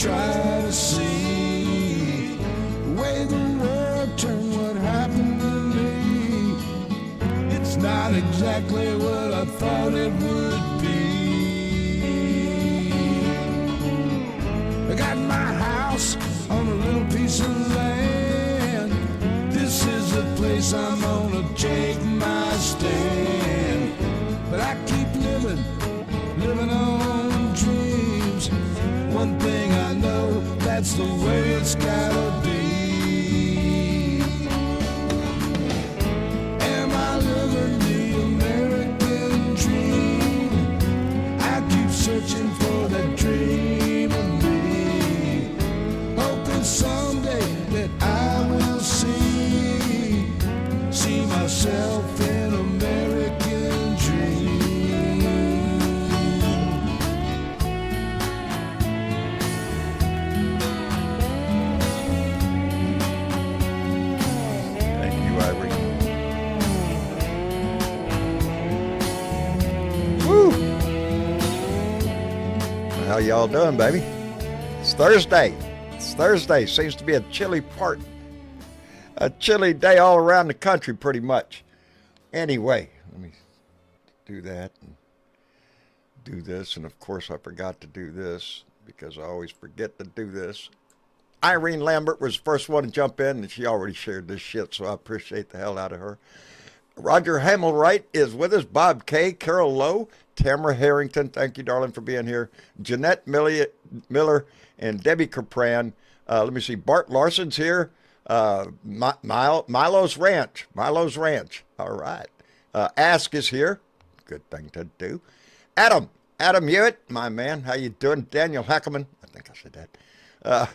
try to see the way the world turned, what happened to me. It's not exactly what I thought it would be. I got my house on a little piece of land. This is the place I'm gonna take my stand. But I keep living on dreams. One thing I know, that's the way it's gotta be. Am I living the American dream? I keep searching for that dream of me, hoping someday that I will see myself in American dream. Thank you, Ivory. Woo! How y'all doing, baby? It's Thursday. It's Thursday. Seems to be a chilly day all around the country, pretty much. Anyway, let me do that and do this. And of course, I forgot to do this because I always forget to do this. Irene Lambert was the first one to jump in, and she already shared this shit, so I appreciate the hell out of her. Roger Hamilwright is with us. Bob K., Carol Lowe, Tamara Harrington, thank you, darling, for being here. Jeanette Miller and Debbie Capran. Let me see, Bart Larson's here. Milo's Ranch. All right. Ask is here. Good thing to do. Adam Hewitt, my man. How you doing? Daniel Hackerman. I think I said that.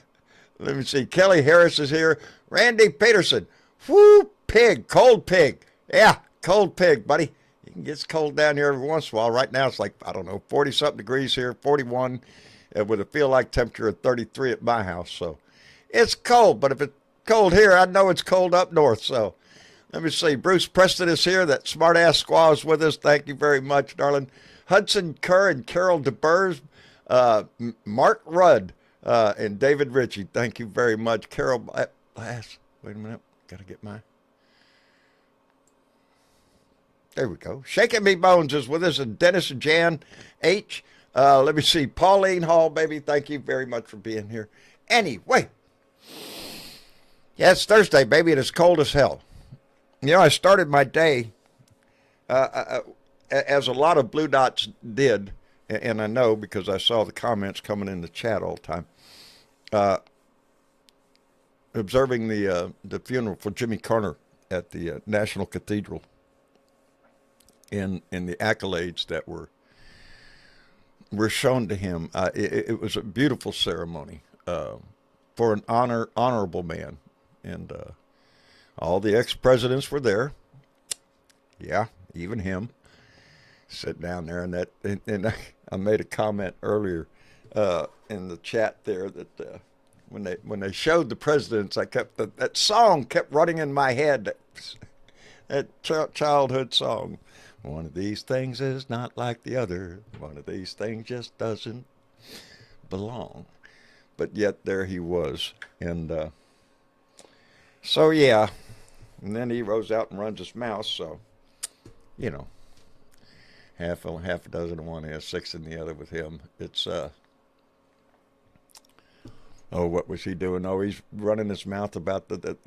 Let me see. Kelly Harris is here. Randy Peterson. Whoo, pig. Cold pig. Yeah, cold pig, buddy. It gets cold down here every once in a while. Right now it's like, I don't know, 40-something degrees here, 41, with a feel-like temperature of 33 at my house. So it's cold, but if it's cold here, I know it's cold up north. So let me see. Bruce Preston is here. That smart-ass squaw is with us. Thank you very much, darling. Hudson Kerr and Carol DeBurs, Mark Rudd, and David Ritchie. Thank you very much. Carol, wait a minute. Got to get my... There we go. Shaking Me Bones is with us, and Dennis and Jan H. Let me see. Pauline Hall, baby. Thank you very much for being here. Anyway. Yeah, it's Thursday, baby, and it's cold as hell. You know, I started my day, as a lot of Blue Dots did, and I know because I saw the comments coming in the chat all the time, observing the funeral for Jimmy Carter at the National Cathedral, and the accolades that were shown to him. It was a beautiful ceremony for an honorable man. And all the ex-presidents were there. Yeah, even him. Sit down there, and I made a comment earlier in the chat there that when they showed the presidents, that song kept running in my head. That childhood song. One of these things is not like the other. One of these things just doesn't belong. But yet there he was, and. So, yeah, and then he rose out and runs his mouth, so, you know, half a dozen in one ear, six in the other with him. It's, what was he doing? Oh, he's running his mouth about the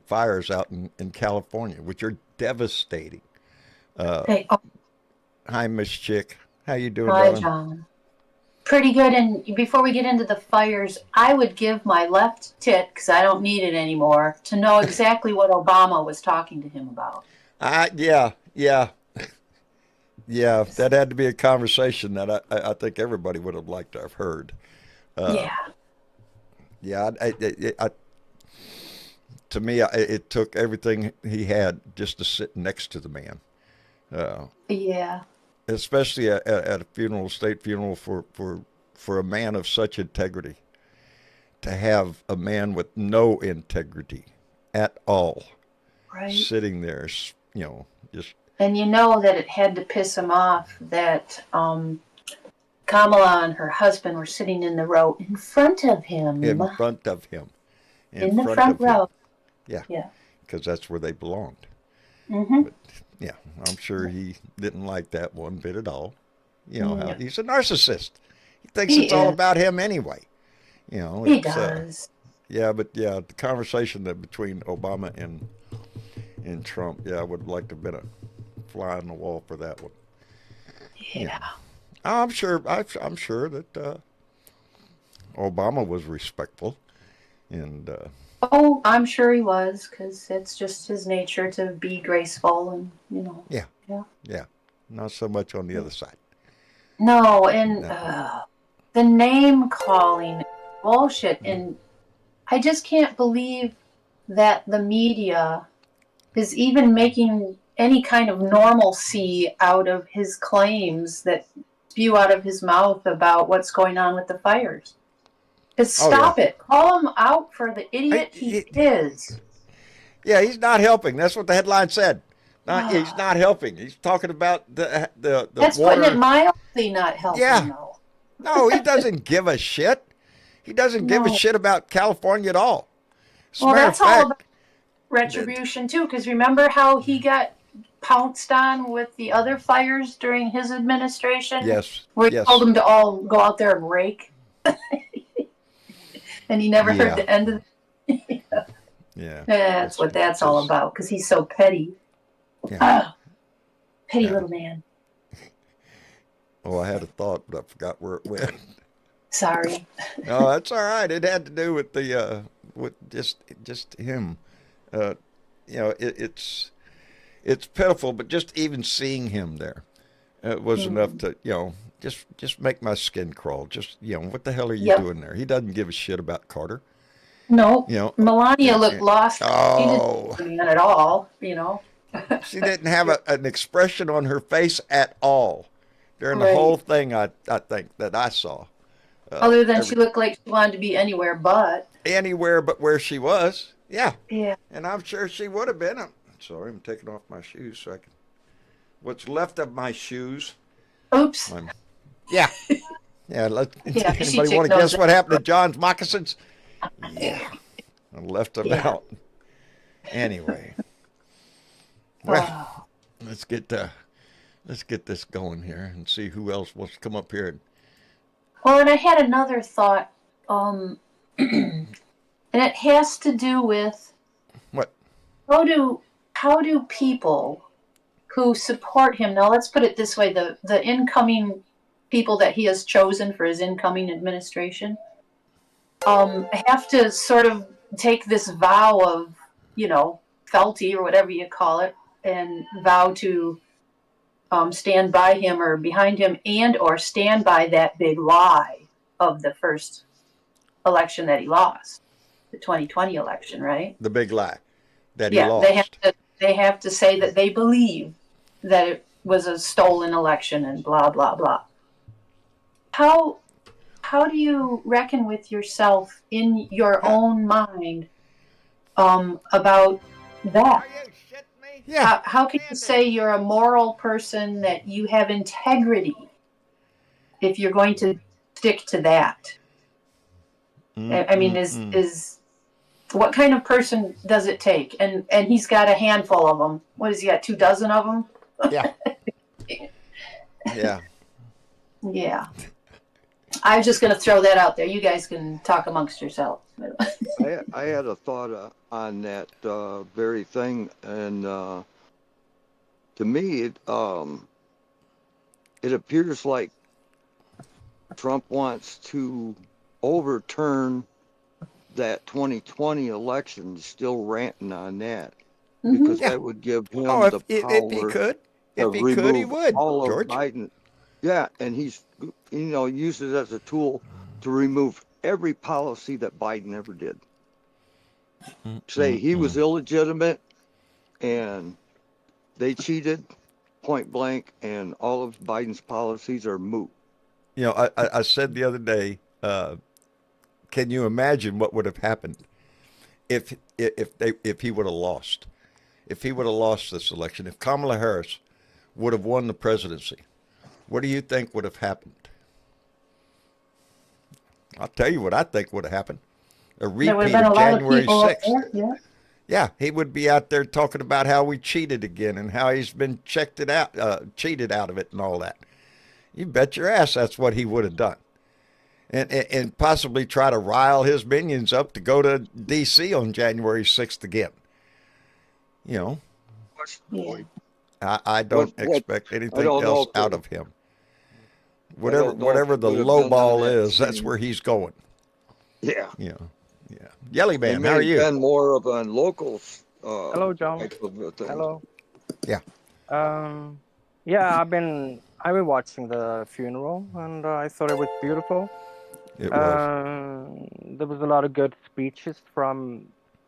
fires out in California, which are devastating. Hi, Miss Chick. How you doing, Hi, darling? John. Pretty good. And before we get into the fires, I would give my left tit, because I don't need it anymore, to know exactly what Obama was talking to him about. Yeah. That had to be a conversation that I think everybody would have liked to have heard. Yeah. To me, it took everything he had just to sit next to the man. Yeah. Especially at a funeral, state funeral for a man of such integrity. To have a man with no integrity at all, right, sitting there, you know, just. And you know that it had to piss him off that Kamala and her husband were sitting in the row in front of him. In front of him. In the front row. Yeah. Yeah. Because that's where they belonged. Mm-hmm. But yeah, I'm sure he didn't like that one bit at all. You know, how he's a narcissist. He thinks it's all about him anyway. You know, He does. But the conversation that between Obama and Trump, I would like to have been a fly on the wall for that one. Yeah. I'm sure that Obama was respectful, and Oh, I'm sure he was, because it's just his nature to be graceful and, you know. yeah, not so much on the other side. No, and the name calling bullshit. And I just can't believe that the media is even making any kind of normalcy out of his claims that spew out of his mouth about what's going on with the fires. Just stop it. Call him out for the idiot he is. Yeah, he's not helping. That's what the headline said. He's not helping. He's talking about the That's water. putting it mildly not helping, though. No, he doesn't give a shit. He doesn't give a shit about California at all. Well, that's all about retribution, too, because remember how he got pounced on with the other fires during his administration? Yes. Where he told them to all go out there and rake. And he never heard the end of it. Yeah. That's what that's all about, because he's so petty. Yeah. Petty little man. Oh, I had a thought, but I forgot where it went. Sorry. No, that's all right. It had to do with the with just him. You know, it's pitiful, but just even seeing him there was enough to, you know, just make my skin crawl. Just, you know, what the hell are you doing there? He doesn't give a shit about Carter. No. You know, Melania looked lost. Oh. She didn't at all, you know. She didn't have an expression on her face at all during the whole thing, I think, that I saw. Other than she looked like she wanted to be anywhere but. Anywhere but where she was. Yeah. Yeah. And I'm sure she would have been. I'm sorry, I'm taking off my shoes so I can. What's left of my shoes. Oops. Yeah. Anybody want to guess what happened to John's moccasins? Yeah. I left them out. Anyway. Well, let's get this going here and see who else wants to come up here. Well, and I had another thought, and it has to do with what? How do people who support him, now let's put it this way, the incoming people that he has chosen for his incoming administration, have to sort of take this vow of, you know, fealty or whatever you call it, and vow to stand by him or behind him, and or stand by that big lie of the first election that he lost, the 2020 election, right? The big lie that he lost. They have to say that they believe that it was a stolen election and blah blah blah. How do you reckon with yourself in your own mind about that? Yeah. How can you say you're a moral person, that you have integrity, if you're going to stick to that? I mean, is what kind of person does it take? And he's got a handful of them. What has he got? 24 of them? Yeah. Yeah. Yeah. I'm just going to throw that out there. You guys can talk amongst yourselves. I had a thought on that very thing, and to me, it appears like Trump wants to overturn that 2020 election, still ranting on that, because that would give him the power. If he could, he would. All George. of Biden. Yeah, and he's, you know, uses it as a tool to remove every policy that Biden ever did. Say he was illegitimate and they cheated, point blank, and all of Biden's policies are moot. You know, I said the other day, can you imagine what would have happened if he would have lost? If he would have lost this election, if Kamala Harris would have won the presidency, what do you think would have happened? I'll tell you what I think would have happened. A There would repeat have been a of lot of January people up 6th. there. Yeah. Yeah, he would be out there talking about how we cheated again and how he's been cheated out of it and all that. You bet your ass that's what he would have done. And possibly try to rile his minions up to go to D.C. on January 6th again. You know, Yeah. I don't What- expect I anything don't know else if out it- of him. don't know Whatever if it the would have low been ball that is, that's scene. where he's going. Yeah. You know, yeah. Yelly It Man, may how are have you? been more of a local Hello, John. type of a thing. Hello. Yeah. Yeah, I've been watching the funeral, and I thought it was beautiful. It was. There was a lot of good speeches from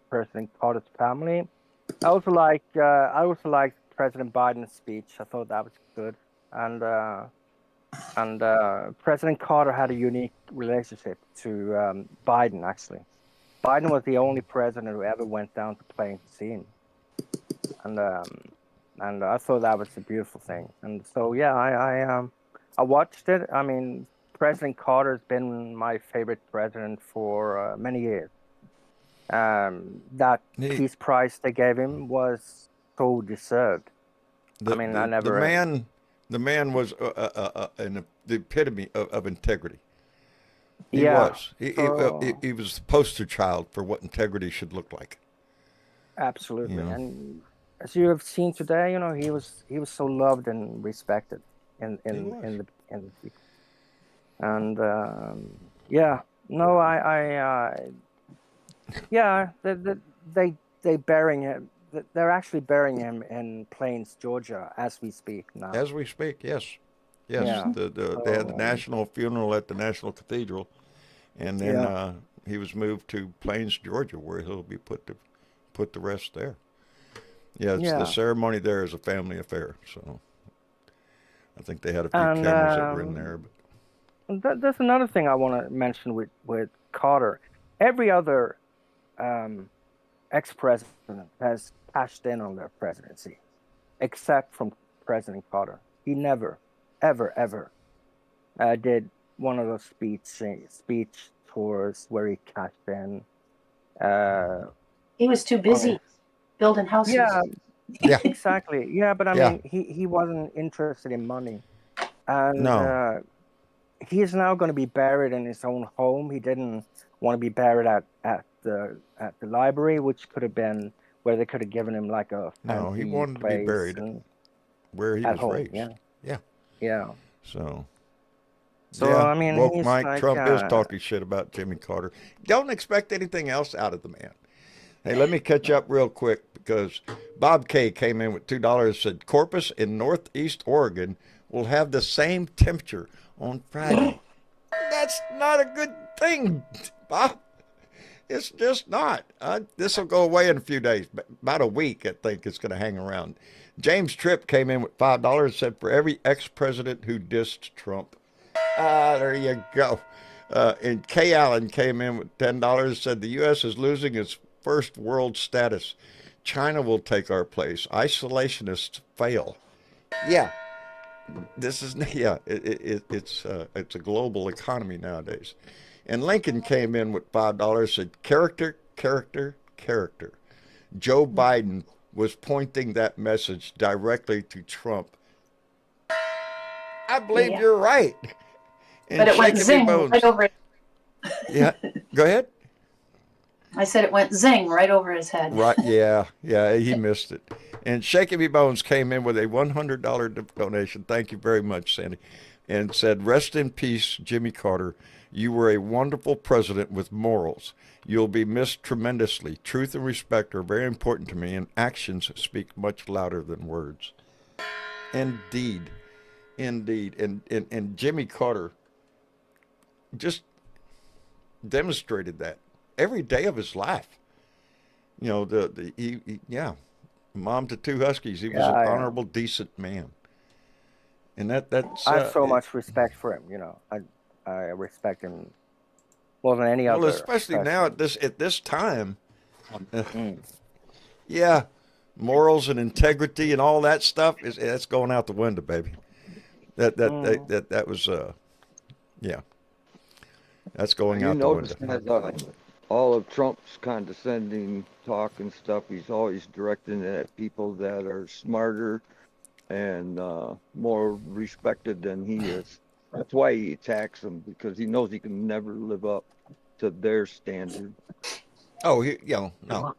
President Carter's family. I also liked President Biden's speech. I thought that was good, and President Carter had a unique relationship to Biden. Actually, Biden was the only president who ever went down to Plains to see him, and I thought that was a beautiful thing. And so yeah, I watched it. I mean, President Carter's been my favorite president for many years. That He- Peace Prize they gave him was so deserved. The, I mean, the, I never. the man was the epitome of integrity. He Yeah. was. So- He was the poster child for what integrity should look like. Absolutely. You know. And as you have seen today, he was so loved and respected in was. the people. And yeah, no, yeah, they burying him. They're actually burying him in Plains, Georgia, as we speak now. As we speak, yes. Yes. Yeah. They had the So- national funeral at the National Cathedral, and then Yeah. he was moved to Plains, Georgia, where he'll be put the rest there. Yeah, the Yeah. ceremony there is a family affair, so I think they had a few And, cameras that were in there. But There's another thing I want to mention with Carter. Every other ex-president has cashed in on their presidency, except from President Carter. He never, ever did one of those speech tours where he cashed in. He was too busy building houses. Yeah, Yeah. exactly. Yeah, but I Yeah. mean, he wasn't interested in money, and No. he is now going to be buried in his own home. He didn't want to be buried at the library, which could have been where they could have given him like a No, he fancy wanted to be place buried and- where he at was home. raised. Yeah. Yeah. So So I mean, woke he's Mike like, Trump is talking shit about Jimmy Carter. Don't expect anything else out of the man. Hey, let me catch up real quick because Bob K came in with $2. Said Corpus in Northeast Oregon will have the same temperature on Friday. That's not a good thing, Bob. It's just not. This will go away in a few days. About a week, I think it's going to hang around. James Tripp came in with $5. Said for every ex-president who dissed Trump. There you go. And Kay Allen came in with $10. Said the U.S. is losing its first world status. China will take our place. Isolationists fail. Yeah, this is it's a global economy nowadays. And Lincoln came in with $5. Said character, character, character. Joe Biden was pointing that message directly to Trump. I believe Yeah. you're right. And But it went shaking me zing bones. right over it. Yeah, go ahead. I said it went zing right over his head. Right, yeah, he missed it. And Shaky Me Bones came in with a $100 donation. Thank you very much, Sandy. And said, rest in peace, Jimmy Carter. You were a wonderful president with morals. You'll be missed tremendously. Truth and respect are very important to me, and actions speak much louder than words. Indeed. And Jimmy Carter just demonstrated that every day of his life. You know, yeah, mom to two huskies. He was an honorable, decent man, and that's. I have so much respect for him. I respect him more than any other. Well, especially now at this time. Yeah, morals and integrity and all that stuff that's going out the window, baby. That was yeah. That's going You out the notice window. that all of Trump's condescending talk and stuff, he's always directing it at people that are smarter and more respected than he is. That's why he attacks them, because he knows he can never live up to their standard. Oh, no,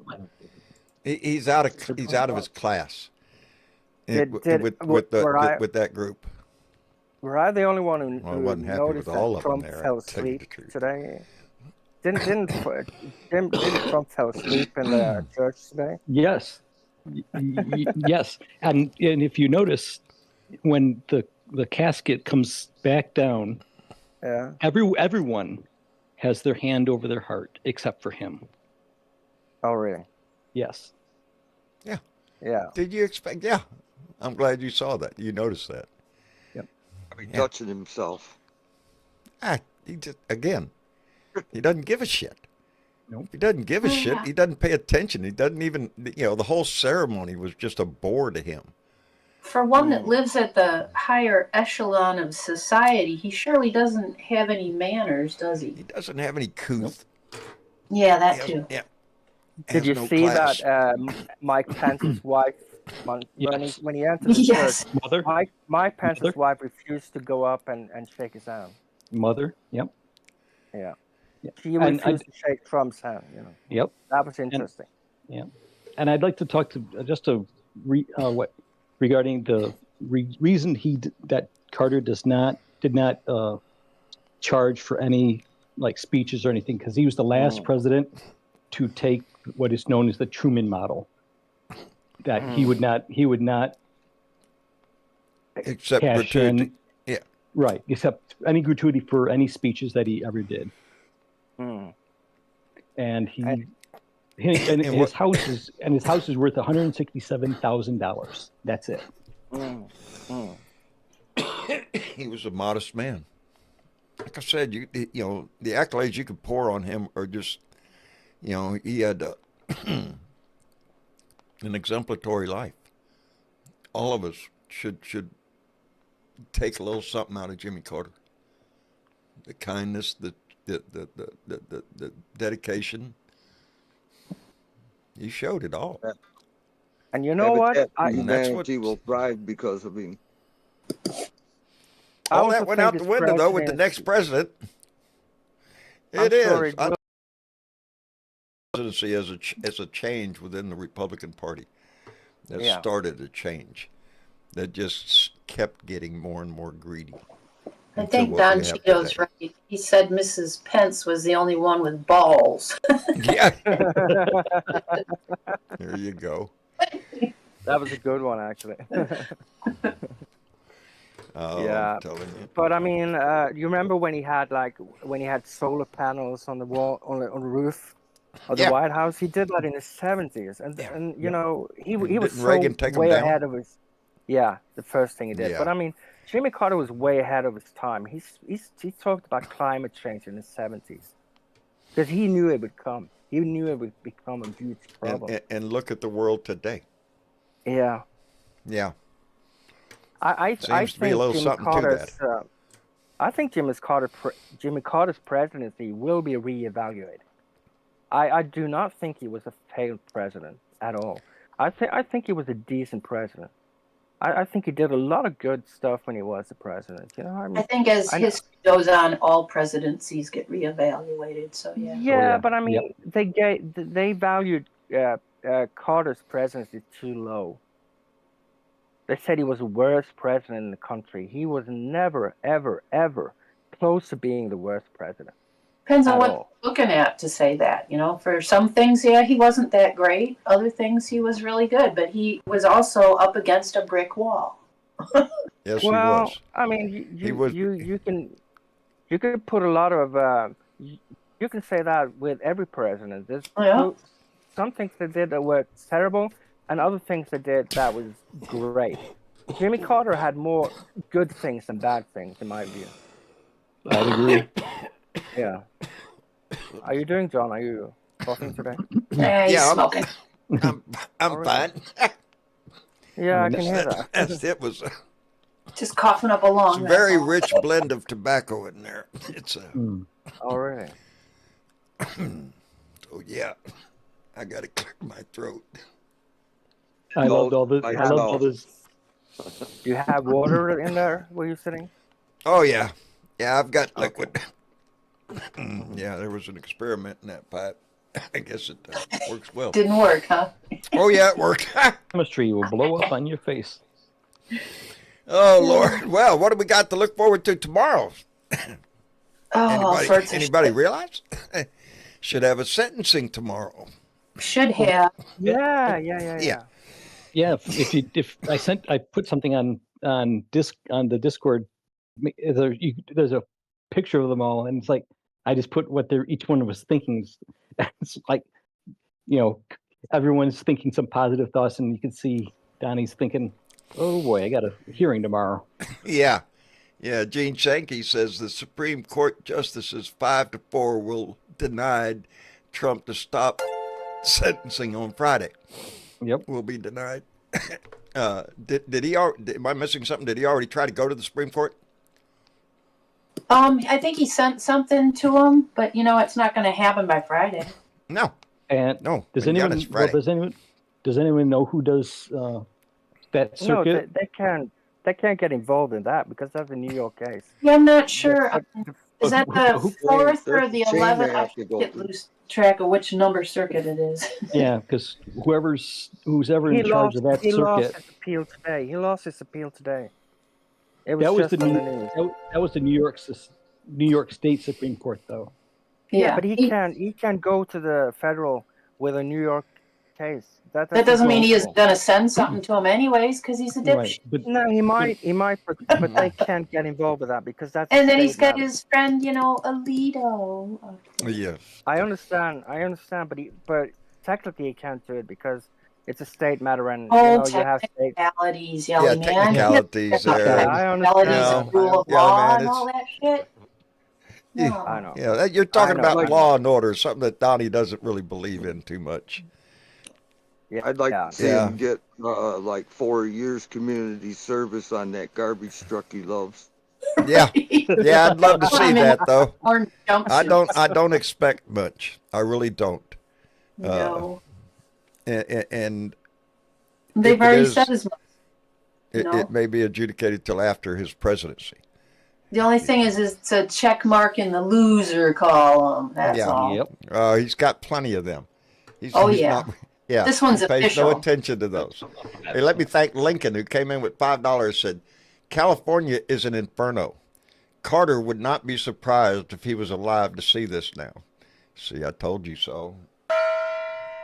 he's out of his class. With that group. Were I the only one who, Well, I who wasn't happy noticed with all that of them Trump there, fell I'll tell you the asleep truth. today? Didn't Trump fell asleep in the church today? Yes. Yes. And if you notice, when the casket comes back down, Yeah. everyone has their hand over their heart except for him. Oh, really? Yes. Yeah. Yeah. Did you expect? Yeah. I'm glad you saw that. You noticed that. Touching himself. He just, again, he doesn't give a shit. Nope. He doesn't give a shit. He doesn't pay attention. He doesn't even, the whole ceremony was just a bore to him. For one that lives at the higher echelon of society, he surely doesn't have any manners, does he? He doesn't have any couth. Yeah, that too. Yeah. Did you no see class. that Mike Pence's wife, Yes. when he entered the Yes. church, Mother. Mike Pence's Mother. wife refused to go up and shake his hand. Yep. Yeah. Yeah. She And refused to shake Trump's hand. Yep. That was interesting. And I'd like to talk to regarding the reason that Carter did not charge for any like speeches or anything, because he was the last president to take what is known as the Truman model. That he would not Except cash gratuity. in, right, except any gratuity for any speeches that he ever did. And his house is worth $167,000. That's it. He was a modest man. Like I said, the accolades you could pour on him are just, he had an exemplary life. All of us should take a little something out of Jimmy Carter. The kindness, the dedication. He showed it all. And you know what? Humanity will thrive because of him. All that went out the window, though, with the next president. It is. Presidency as a change within the Republican Party that started a change that just kept getting more and more greedy. I think Don Cheeto's right. He said Mrs. Pence was the only one with balls. Yeah. There you go. That was a good one, actually. Oh, Yeah. I'm telling you. But I mean, you remember when he had solar panels on the wall on the roof of the White House? He did that in the 70s, and he was Didn't Reagan take him way down? ahead of his. Yeah, the first thing he did. Yeah. But I mean, Jimmy Carter was way ahead of his time. He talked about climate change in the 70s because he knew it would come. He knew it would become a huge problem. And look at the world today. Yeah. Yeah. I Seems to be a think little Jimmy something to Carter's, that. I think Jimmy Carter's presidency will be reevaluated. I do not think he was a failed president at all. I think he was a decent president. I think he did a lot of good stuff when he was the president. I think as history goes on, all presidencies get reevaluated. So yeah. Yeah, but I mean, they valued Carter's presidency too low. They said he was the worst president in the country. He was never, ever, ever close to being the worst president. Depends on what you're looking at to say that. For some things, he wasn't that great. Other things, he was really good. But he was also up against a brick wall. Yes, he was. I mean, you can put a lot of you can say that with every president. There's some things they did that were terrible, and other things they did that was great. Jimmy Carter had more good things than bad things, in my view. I'd agree. Yeah. How are you doing, John? Are you coughing today? He's smoking. I'm fine. Yeah, I can hear that. It was just coughing up a lung. a very rich blend of tobacco in there. It's Oh, really? So yeah, I gotta clear my throat. I No, loved all this. I I loved all know. this. Do you have water in there where you're sitting? Oh yeah, yeah, I've got Okay. liquid. Yeah, there was an experiment in that pipe. I guess it works well. Didn't work, huh? Oh yeah, it worked. Chemistry will blow up on your face. Oh Lord. Well, what do we got to look forward to tomorrow? Oh, all sorts of Anybody shit. realize? Should have a sentencing tomorrow. Should have. Yeah. Yeah. Yeah, if I put something on the Discord, there's a picture of them all, and it's like I just put what each one was thinking. It's like, everyone's thinking some positive thoughts, and you can see Donnie's thinking, "Oh boy, I got a hearing tomorrow." Yeah. Yeah, Gene Sankey says the Supreme Court justices 5-4 will deny Trump to stop sentencing on Friday. Yep. Will be denied. Did he? Am I missing something? Did he already try to go to the Supreme Court? I think he sent something to him, but it's not going to happen by Friday. No. And No. does we got anyone? his Well, Friday. does anyone know who does that No, circuit? they can't get involved in that because that's a New York case. Yeah, I'm not sure. The- Is that the Who- 4th or There's the a chain 11th? they I have to go get through. lose track of which number circuit it is. Yeah, because who's ever He in charge lost. of that He lost circuit, his appeal today. He lost his appeal today. It was that was just the on New, the news. that was the New York State Supreme Court, though. Yeah, but he can't go to the federal with a New York case. That That's doesn't mean he is impossible. going to send something to him anyways, because he's a Right, dipshit. but No, he might, but they can't get involved with that because that's. And a then he's state got matter. his friend, Alito. Yes. I understand, but technically he can't do it because it's a state matter, and Oh, you have state. technicalities, Yeah, yelly man. technicalities Yeah, there. I Technicalities understand. and rule of Yeah, law man, and all that shit. No. I know. Yeah, you're talking know, about I know. law and order, something that Donnie doesn't really believe in too much. Yeah, I'd like yeah. to see Yeah. him get like 4 years community service on that garbage truck he loves. Yeah, yeah, I'd love to see that though. Orange jumpsuits. I don't expect much. I really don't. No. And They've if it already is- said as much. it may be adjudicated till after his presidency. The only thing is it's a check mark in the loser column. That's Yeah. all. yep. He's got plenty of them. He's Yeah. not, yeah. This one's he pays official. no attention to those. Hey, let me thank Lincoln, who came in with $5. Said, "California is an inferno. Carter would not be surprised if he was alive to see this now." See, I told you so.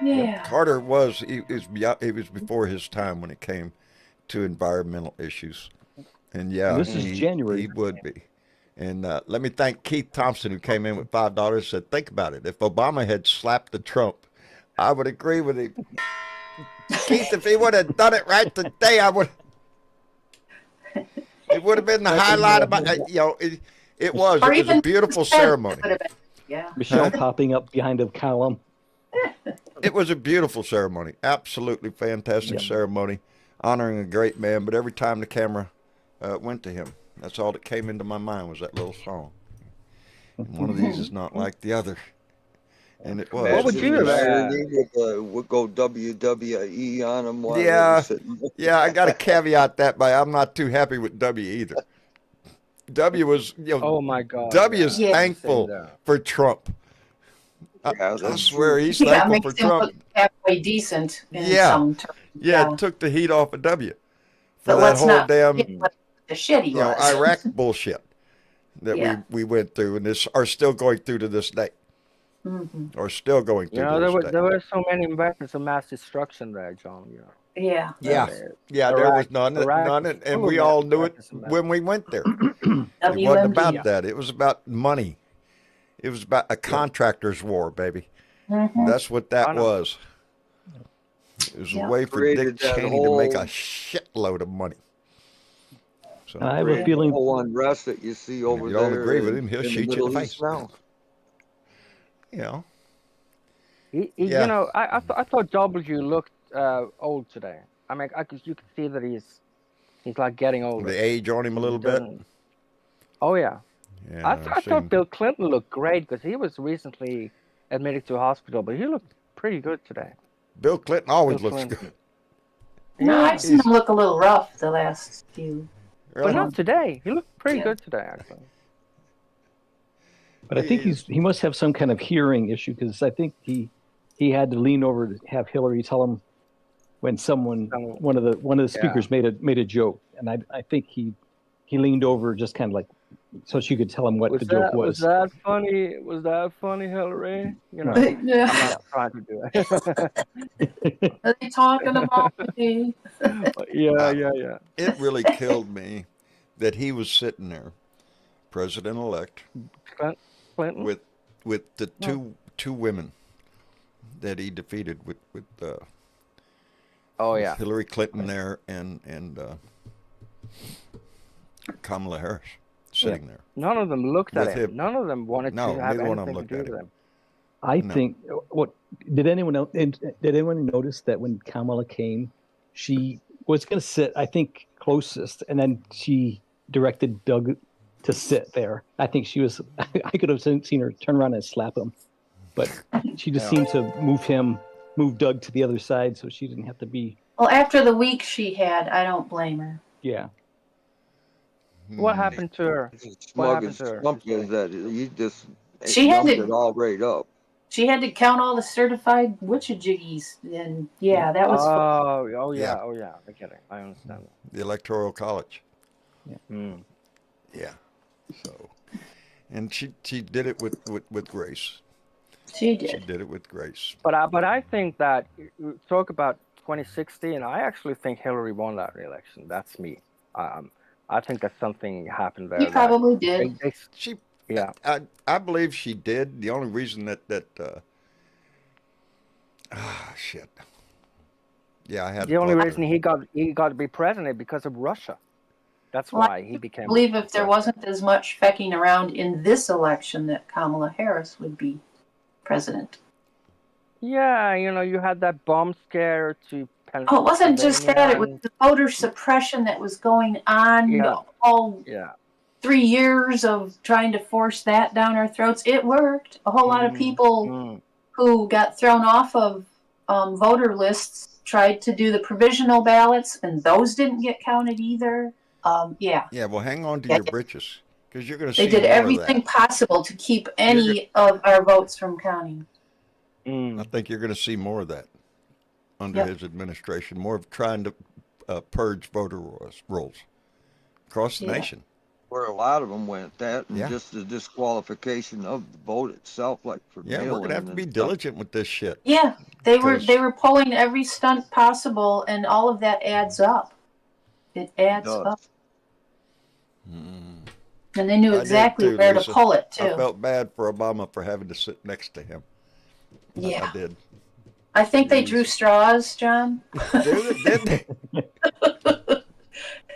Yeah. Carter was he was before his time when it came to environmental issues, and yeah, This is January. He would be. And let me thank Keith Thompson, who came in with $5. Said, "Think about it. If Obama had slapped the Trump, I would agree with him." Keith, if he would have done it right today, I would. It would have been the highlight of my. It was. Or It was a even beautiful 10 ceremony. would have been. Yeah. Michelle popping up behind a column. It was a beautiful ceremony. Absolutely fantastic ceremony, honoring a great man. But every time the camera went to him, that's all that came into my mind was that little song. And one of these is not like the other. And it was. What would you have Would go WWE on him while Yeah. they were sitting. Yeah, I got to caveat that by I'm not too happy with W either. W was, Oh my God. W is Yeah. thankful for Trump. Yeah, I that's swear he's Yeah, thankful makes for him Trump. look halfway decent in Yeah. some terms. Yeah, it took the heat off of W for But that let's whole not damn forget what the shit he was. Iraq bullshit that Yeah. we went through and are still going through to this day. Mhm. Or still going through to this day. There were so many weapons of mass destruction there, John. Yeah. Yeah. Yeah, there was Iraq none, is and full we of all knew it weapons of mass when we went there. It WMD. wasn't about that. It was about money. It was about a contractor's war, baby. Mhm. That's what I that know. was. It was Yeah. a way for Created Dick that Cheney to make a whole- shitload of money. So I have a feeling. whole unrest that you see over you there. don't agree with him, he'll in the shoot you in Middle the East face. now. You know. You know, I thought W looked old today. I mean, you could see that he's like getting older. The age on him a little He bit. doesn't- Oh yeah, Yeah, I thought Bill Clinton looked great because he was recently admitted to a hospital, but he looked pretty good today. Bill Clinton always Bill looks Clinton. good. No, Yeah, I've seen him look a little rough the last few. but Really? not today. He looked pretty Yeah. good today, actually. But I think he must have some kind of hearing issue because I think he had to lean over to have Hillary tell him when one of the speakers made a joke, and I think he leaned over just kind of like so she could tell him what the joke was. Was that funny? Was that funny, Hillary? You know, Right. Yeah. I'm not trying to do it. Are they talking about me? yeah. It really killed me that he was sitting there, president-elect, Clinton. with the two women that he defeated with Oh yeah. Hillary Clinton there and Kamala Harris sitting there. None of them looked at With him. him. None of them wanted No, to have neither one of them anything to looked do at with him. I No. think what did anyone notice that when Kamala came, she was going to sit, I think, closest, and then she directed Doug to sit there. I think she was. I could have seen her turn around and slap him, but she just seemed to move Doug to the other side, so she didn't have to be. Well, after the week she had, I don't blame her. Yeah. What happened to her? What happened to her? Smug is that he just She had numbed to- it all right up. She had to count all the certified witchajiggies, and yeah, that was. Oh yeah. Yeah. Oh yeah. I get it. I understand that. The Electoral College. Mm. Yeah. So, and she did it with grace. She She did. did it with grace. But I think that you talk about 2016. I actually think Hillary won that election. That's me. I think that something happened there. You probably did. She, Yeah. I believe she did. The only reason that shit. Yeah, I had The only thought reason there. he got to be president because of Russia. That's Well, why he became. I believe if there president. wasn't as much fecking around in this election, that Kamala Harris would be president. Yeah, you had that bomb scare to Pennsylvania. Oh, it wasn't just that; it was the voter suppression that was going on Yeah. all Yeah. 3 years of trying to force that down our throats. It worked. A whole lot of people who got thrown off of voter lists tried to do the provisional ballots, and those didn't get counted either. Yeah, Yeah, well, hang on to Yeah. your britches because you're going to see they did more everything of that. possible to keep any of our votes from counting. I think you're going to see more of that under Yep. his administration. More of trying to purge voter rolls across the Yeah. nation. Where a lot of them went, that and Yeah. just the disqualification of the vote itself, like for Yeah, we're mail-in going to have to and be stuff. diligent with this shit. Yeah, they were Because- pulling every stunt possible, and all of that adds up. It adds does. up, and they knew I did exactly too, where Lisa. to pull it I too. felt bad for Obama for having to sit next to him. Yeah, I did. I think they drew straws, John. Did they?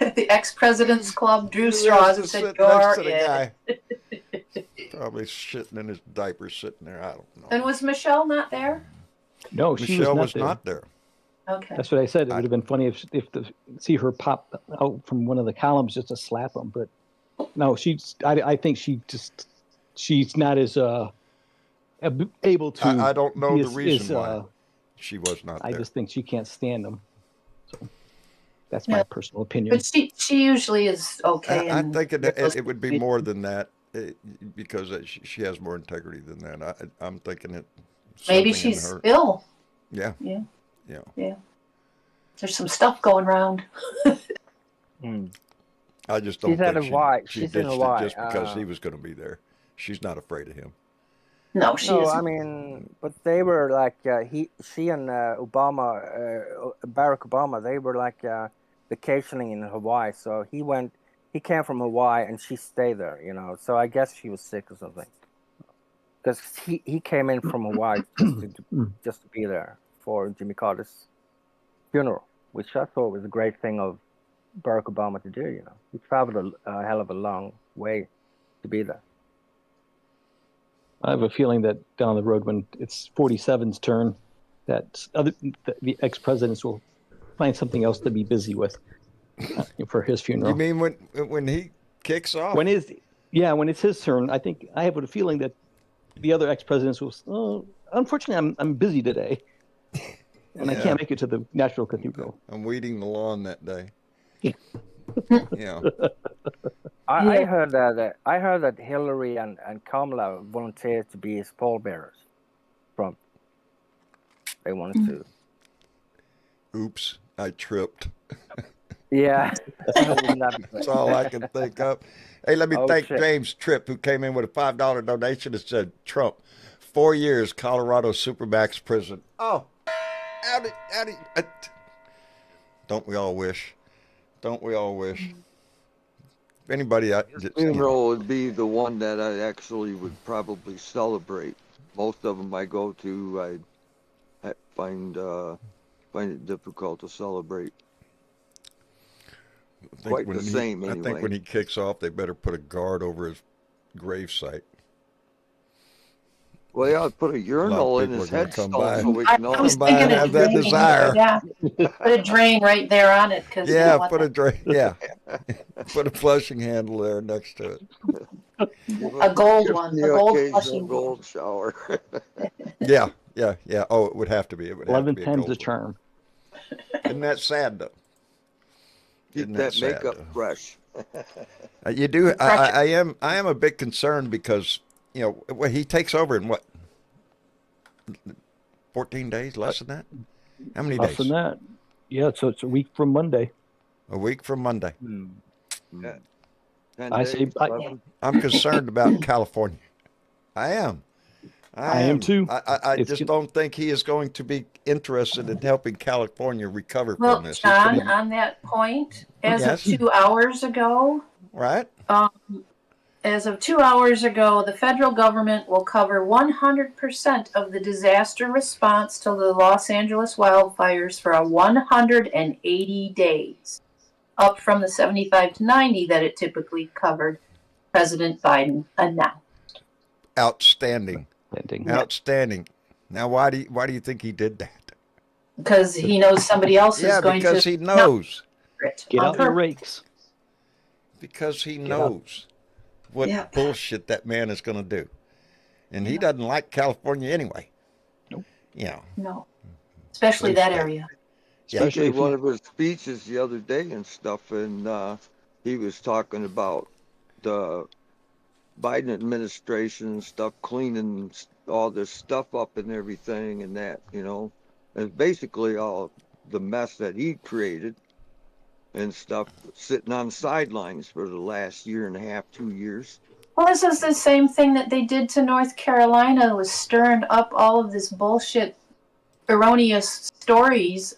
The ex-president's club drew He straws has and to said, sit "Go next to the ahead." guy. Probably shitting in his diaper, sitting there. I don't know. And was Michelle not there? No, she Michelle was not was there. not there. Okay. That's what I said. It would have been funny if see her pop out from one of the columns just to slap him. But no, I think she's not as able to. I don't know be the as- reason as, why she was not I there. just think she can't stand him. So that's Yeah. my personal opinion. But she usually is okay. I and think it would be more than that because she has more integrity than that. I'm thinking it. maybe something in she's her. ill. Yeah. Yeah. Yeah. Yeah. There's some stuff going around. I just don't She's at think Hawaii. she She's in ditched Hawaii. it just because he was going to be there. She's not afraid of him. No, she No, isn't. I mean, but they were like she and Obama, Barack Obama, they were like vacationing in Hawaii. So he came from Hawaii and she stayed there, So I guess she was sick or something. Because he came in from Hawaii just to be there for Jimmy Carter's funeral, which I thought was a great thing of Barack Obama to do. He traveled a hell of a long way to be there. I have a feeling that down the road, when it's 47's turn, that the ex-presidents will find something else to be busy with for his funeral. You mean when he kicks off? When is Yeah, when it's his turn, I think I have a feeling that the other ex-presidents will. Oh, unfortunately, I'm busy today, and I Yeah. can't make it to the National Cathedral. I'm weeding the lawn that day. Yeah. Yeah. I Yeah. heard that Hillary and Kamala volunteered to be his pallbearers. Trump. They wanted to. Oops, I tripped. Yeah. Wouldn't that be great? That's all I can think of. Hey, let me Oh, thank shit. James Tripp, who came in with a $5 donation. It said, Trump, 4 years, Colorado Supermax prison. Oh, howdy. Don't we all wish? Don't we all wish? If anybody, His funeral would be the one that I actually would probably celebrate. Most of them I go to, I find it difficult to celebrate. Quite the same, I think anyway. when he kicks off, they better put a guard over his gravesite. Well, yeah, I'd put a urinal in people his are gonna come headstone by. so we I can all was by and thinking have of that drain. desire. Yeah, put a drain right there on it because Yeah, put a drain. Yeah, put a flushing handle there next to it. a gold one, the a gold occasional flushing. gold shower. Yeah. Oh, it would have to be. It would have 11 to be a times gold the one. charm. Isn't that sad though? Keep Isn't that sad, makeup though? fresh. You do. I am a bit concerned because well, he takes over in what 14 days, less than that. How many Less days? than that. Yeah, so it's a week from Monday. A week from Monday. Yeah. 10 I say days, I- 11. I'm concerned about California. I am. I am too. I It's just go- don't think he is going to be interested in helping California recover Well, from this. He's John, gonna- on that point, as Yes. of 2 hours ago, right? the federal government will cover 100% of the disaster response to the Los Angeles wildfires for 180 days, up from the 75 to 90 that it typically covered, President Biden announced. Outstanding. ending. Outstanding. Now, why do you think he did that? Because he knows somebody else Yeah, is going because to he knows. it. Get on out your purpose. rakes. Because he out. knows what Yeah. bullshit that man is going to do. And he doesn't like California anyway. Nope. No, especially Blue that state. area. Yeah. He Especially did if one you, of his speeches the other day and stuff, and he was talking about the Biden administration and stuff, cleaning all this stuff up and everything, and that, and basically all the mess that he created and stuff, sitting on sidelines for the last year and a half, 2 years. Well, this is the same thing that they did to North Carolina, was stirring up all of this bullshit, erroneous stories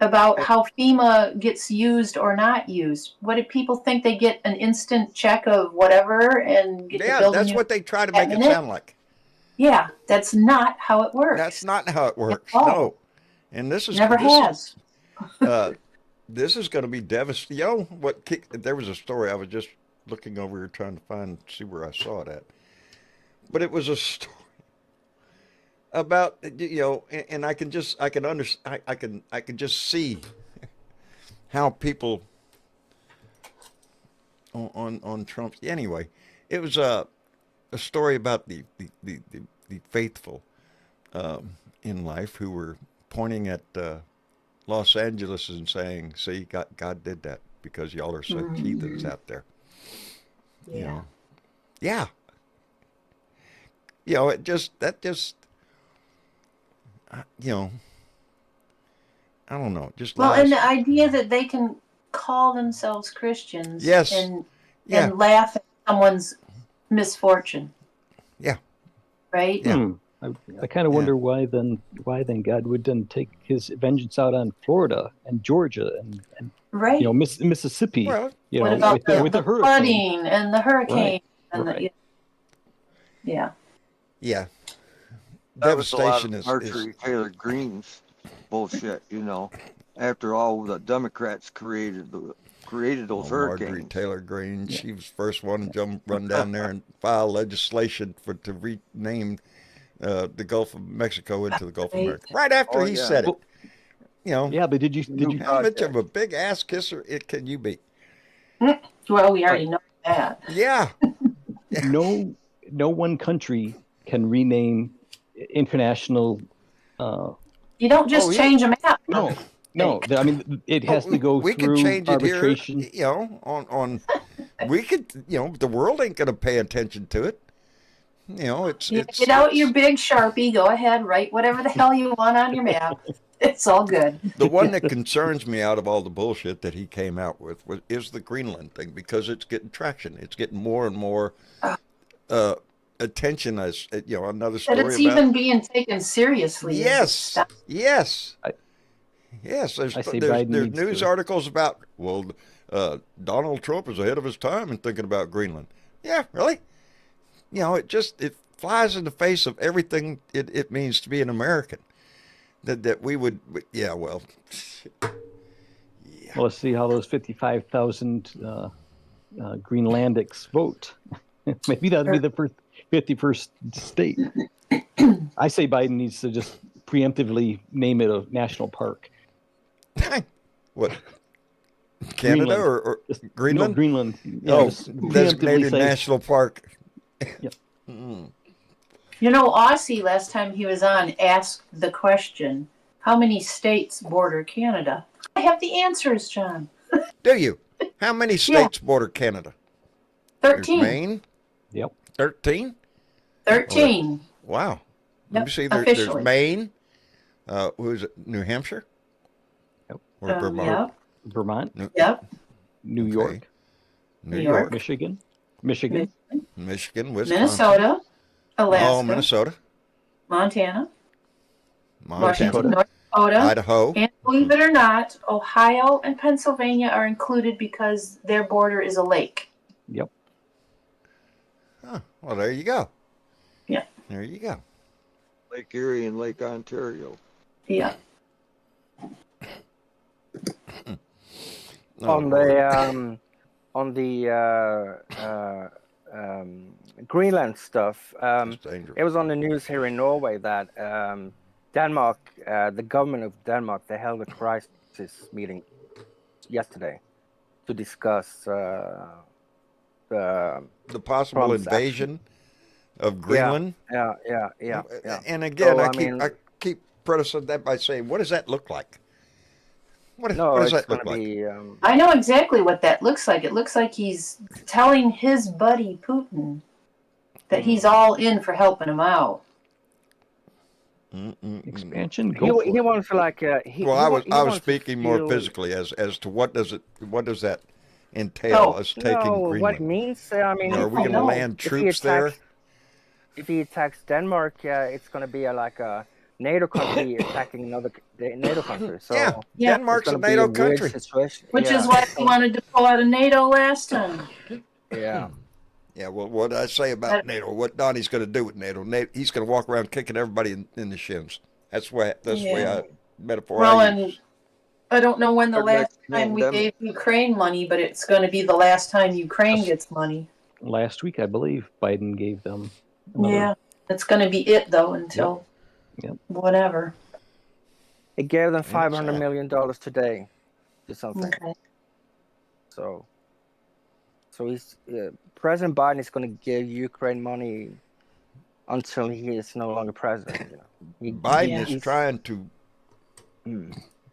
about how FEMA gets used or not used. What did people think? They get an instant check of whatever and get to Yeah, build a that's new what they try to make it cabinet? sound like. Yeah, that's not how it works. That's not how it works. all. No. And this is Never has. This is going to be devastating. There was a story I was just looking over here trying to see where I saw it at. But it was a story about and I can just see how people on Trump's anyway. It was a story about the faithful in life who were pointing at Los Angeles and saying, "See, God did that because y'all are such heathens out there." Yeah. Yeah. I don't know. Just Well, lies. and the idea that they can call themselves Christians Yes. and Yeah. laugh at someone's misfortune. Yeah. Right? Yeah. I kind of wonder why then God would then take his vengeance out on Florida and Georgia and Right. Mississippi. Well, What about with the hurricane. flooding and the hurricane and right. yeah. Yeah. That was a lot Devastation of is Marjorie Taylor Greene's bullshit, after all the Democrats created those Marjorie hurricanes. Taylor Greene. She was the first one to run down there and file legislation to rename the Gulf of Mexico into the Gulf of America. Right after he said it. Yeah, but did you How much of a big ass kisser can you be? Well, we already know that. Yeah. no one country can rename international. You don't just Oh, yeah. change a map. No. I mean, it has to go we through could change arbitration. it here, on we could, the world ain't going to pay attention to it. It's Get out your big Sharpie. Go ahead, write whatever the hell you want on your map. It's all good. the one that concerns me out of all the bullshit that he came out with is the Greenland thing, because it's getting traction. It's getting more and more attention as another story That it's about, even being taken seriously. yes. Yes. There's I say Biden there's needs news to- articles about, Donald Trump is ahead of his time in thinking about Greenland. Yeah, really? It flies in the face of everything it means to be an American. That we would, yeah, well. Well, let's see how those 55,000 Greenlandics vote. Maybe that'll be the first 51st state. I say Biden needs to just preemptively name it a national park. What? Canada Greenland. or Greenland? No, Greenland. Yeah, Oh, just preemptively designated say- national park. Yep. Aussie, last time he was on, asked the question, how many states border Canada? I have the answers, John. Do you? How many states border Canada? There's 13. Maine? Yep. 13? 13. Wow. Let me Yep, see. There's officially. Maine. Who is it? New Hampshire? Yep. Or Vermont? Vermont, Yep. New Okay. York, New New York. York. Michigan, Michigan, Wisconsin. Minnesota. Alaska. Oh, Minnesota. Montana. Montana. Washington, North Dakota. Idaho. And believe it or not, Ohio and Pennsylvania are included because their border is a lake. Yep. Oh, well, there you go. Yeah. There you go. Lake Erie and Lake Ontario. Yeah. Oh, On the Greenland stuff, it's dangerous. it was on the news here in Norway that Denmark, the government of Denmark, they held a crisis meeting yesterday to discuss the possible Trump's invasion of Greenland. yeah. And again, So, I keep prefacing that by saying, what does that look like? What No, does it's that look going to like? be. I know exactly what that looks like. It looks like he's telling his buddy Putin that he's all in for helping him out. Expansion. He, Go for he it. wants to like. Well, I was wants to speaking more feel- physically as to what does that entail, No. us taking No, what it Greenland? means. I mean, Are we going to no. land if he troops there? If he attacks Denmark, it's going to be like a NATO country attacking another NATO country. So Yeah, Yeah. Denmark's it's a gonna be NATO weird country. situation. Which Yeah. is why he wanted to pull out of NATO last time. Yeah. Yeah, well, what did I say about NATO? What Donnie's going to do with NATO? He's going to walk around kicking everybody in the shins. That's the way Yeah. metaphor Well, I and use. I don't know when the Or last next time we pandemic. gave Ukraine money, but it's going to be the last time Ukraine gets money. Last week, I believe Biden gave them. another- Yeah. That's going to be it, though, until Yep. whatever. It gave them $500 million today to something. Okay. So he's President Biden is going to give Ukraine money until he is no longer president. Biden Yeah. is trying to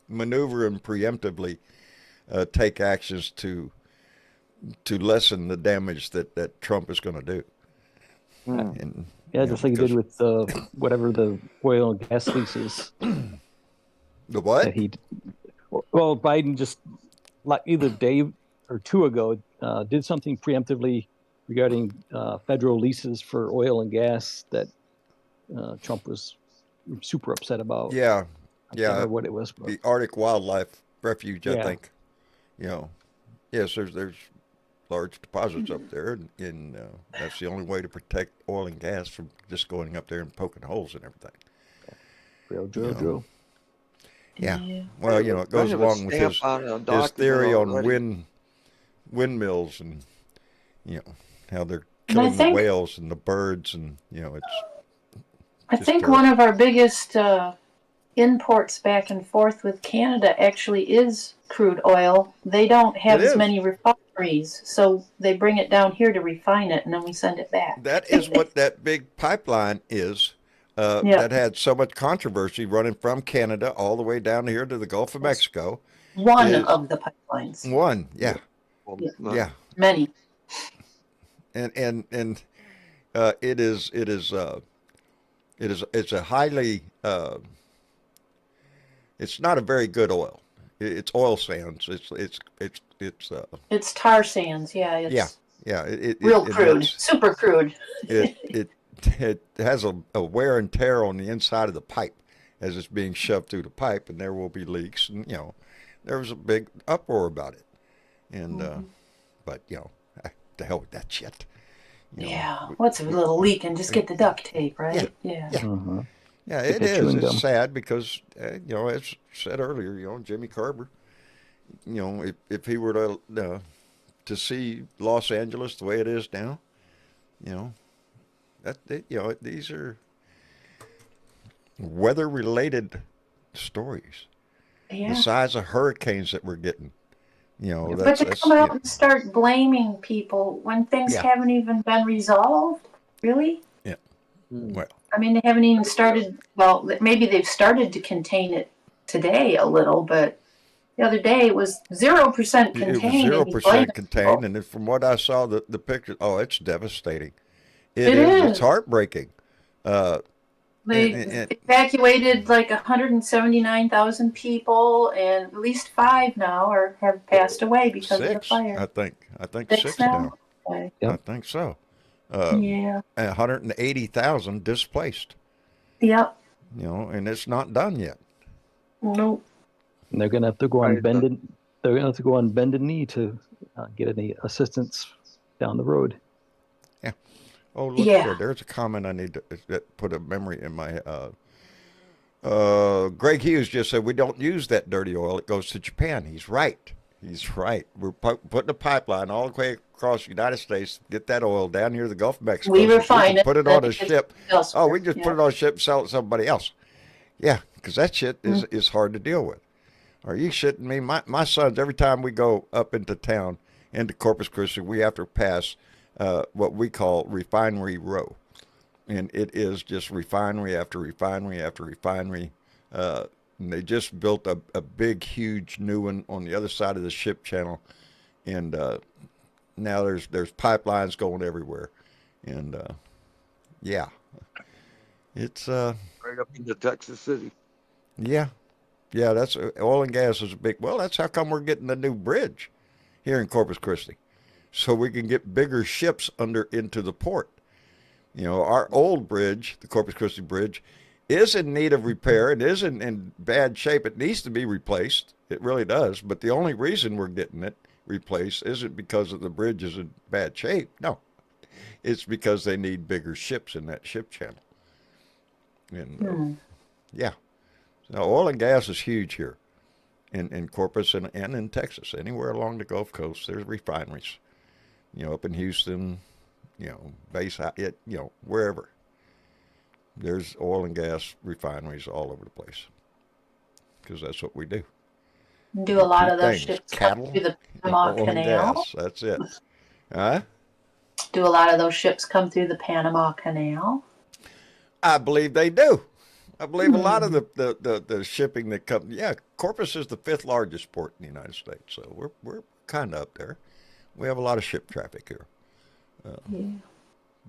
maneuver and preemptively take actions to lessen the damage that Trump is going to do. And, Yeah, just like he did with whatever the oil and gas leases the what? that he. Well, Biden just like either day or two ago did something preemptively regarding federal leases for oil and gas that Trump was super upset about. Yeah, I can't remember what it was. But the Arctic Wildlife Refuge, I Yeah. think. Yes, there's large deposits up there, and that's the only way to protect oil and gas from just going up there and poking holes and everything. drill. Yeah. Yeah. Well, it goes I have a along with stamp his on a his document theory on already. windmills and how they're And I killing the think- whales and the birds, and it's I Just think terrible. one of our biggest imports back and forth with Canada actually is crude oil. They don't have It as is. many refineries, so they bring it down here to refine it, and then we send it back. That is what that big pipeline is. Yeah. That had so much controversy running from Canada all the way down here to the Gulf of Yes. Mexico. One Is of the pipelines. one, yeah, Well, Yeah. yeah, Many. and it's a highly it's not a very good oil. It's oil sands. It's tar sands. Yeah, it's Yeah, yeah. real crude, super crude. It has a wear and tear on the inside of the pipe as it's being shoved through the pipe, and there will be leaks. And there was a big uproar about it. And but the hell with that shit. Yeah. What's a little leak and just get the duct tape, right? Yeah. Mhm. Yeah, Get it that is. chewing It's gum. sad because as said earlier, Jimmy Carver, if he were to see Los Angeles the way it is now, these are weather-related stories. Yeah. The size of hurricanes that we're getting. But That's to come out and start blaming people when things Yeah. haven't even been resolved, really? yeah. Well, I mean, they haven't even started. Well, maybe they've started to contain it today a little, but the other day it was 0% it was contained. 0% contained, and then from what I saw, the pictures, it's devastating. It It's is. heartbreaking. They evacuated like 179,000 people, and at least 5 now have passed away because of the Six, fire. I think 6 six now? now. Okay. Yep. I think so. Yeah. 180,000 displaced. Yep. And it's not done yet. Nope. And they're gonna have to go on Right, bended. They're gonna have to go on bended knee to get any assistance down the road. Oh, look Yeah. here. There's a comment I need to put a memory in my. Greg Hughes just said we don't use that dirty oil. It goes to Japan. He's right. He's right. We're putting a pipeline all the way across the United States, get that oil down here to the Gulf of Mexico. We so refine can it, put it then on a it gets ship. elsewhere. Oh, we just put it on a ship and sell it to somebody else. Yeah, because that shit is hard to deal with. Are you shitting me? My sons, every time we go up into town, into Corpus Christi, we have to pass what we call Refinery Row. And it is just refinery after refinery after refinery. And they just built a big, huge new one on the other side of the ship channel. And now there's pipelines going everywhere. And yeah, it's right up into Texas City. yeah. Yeah, that's oil and gas is a big. Well, that's how come we're getting the new bridge here in Corpus Christi, so we can get bigger ships into the port. Our old bridge, the Corpus Christi Bridge, is in need of repair. It is in bad shape. It needs to be replaced. It really does. But the only reason we're getting it replaced isn't because of the bridge is in bad shape. No, it's because they need bigger ships in that ship channel. And yeah. So oil and gas is huge here in Corpus and in Texas. Anywhere along the Gulf Coast, there's refineries. Up in Houston, base, wherever. There's oil and gas refineries all over the place because that's what we do. Do a lot of those Things, ships cattle, come through the Panama oil and Canal? gas. That's it. Huh? Do a lot of those ships come through the Panama Canal? I believe they do. I believe a lot of the shipping that comes. Yeah, Corpus is the 5th largest port in the United States, so we're kind of up there. We have a lot of ship traffic here,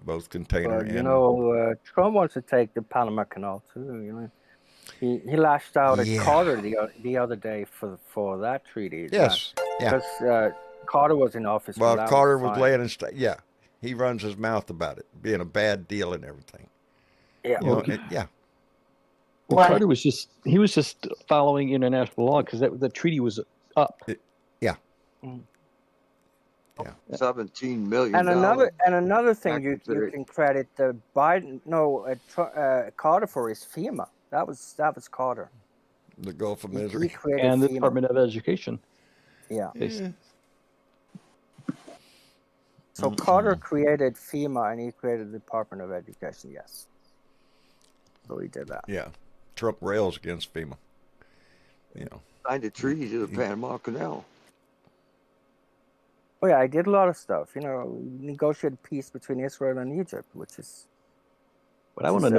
both container and. Trump wants to take the Panama Canal too. He lashed out at Carter the other day for that treaty. Yes, yeah. Because Carter was in office. Well, when that Carter was was laying in state. Yeah, he runs his mouth about it being a bad deal and everything. Yeah. Yeah. Well, What? Carter was just following international law because the treaty was up. Yeah. $17 million. And another thing you consider- can credit the Carter for is FEMA. That was Carter. The Gulf of He Misery. created And the FEMA. Department of Education. Yeah. Yeah. So Carter created FEMA and he created the Department of Education. Yes. So he did that. Yeah. Trump rails against FEMA. You know, Signed a treaty to the Panama Canal. Oh yeah, I did a lot of stuff. You know, negotiated peace between Israel and Egypt, which is. What I want to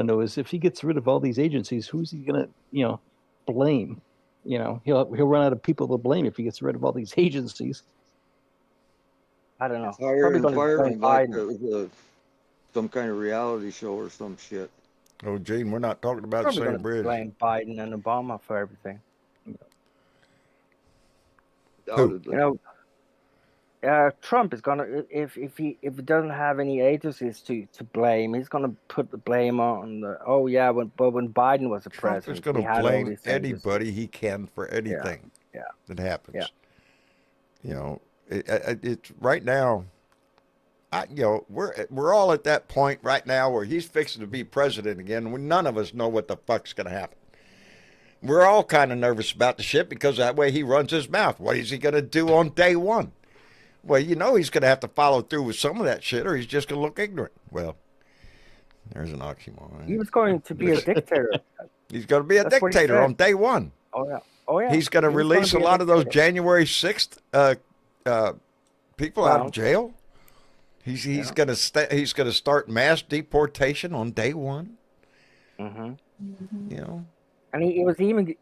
know is, if he gets rid of all these agencies, who's he gonna, blame? He'll run out of people to blame if he gets rid of all these agencies. I don't know. Fire Probably and gonna fire blame him like Biden. some kind of reality show or some shit. oh, Gene, we're not talking about the Probably same gonna bridge. blame Biden and Obama for everything. Undoubtedly. You know, Trump is gonna if he doesn't have any agencies to blame, he's gonna put the blame on the when Biden was the Trump president, is going we to had all blame these agencies. anybody he can for anything Yeah. that happens. Yeah. You know, it's right now. We're all at that point right now where he's fixing to be president again. None of us know what the fuck's going to happen. We're all kind of nervous about the shit because that way he runs his mouth. What is he going to do on day one? Well, he's going to have to follow through with some of that shit, or he's just going to look ignorant. Well, there's an oxymoron. He was going to be a dictator. He's going to be a That's what he dictator said. on day one. Oh yeah. He's going to He was release gonna a be lot of those dictator. January 6th people out of Well, jail. He's going to start mass deportation on day one. Mm-hmm. And he was even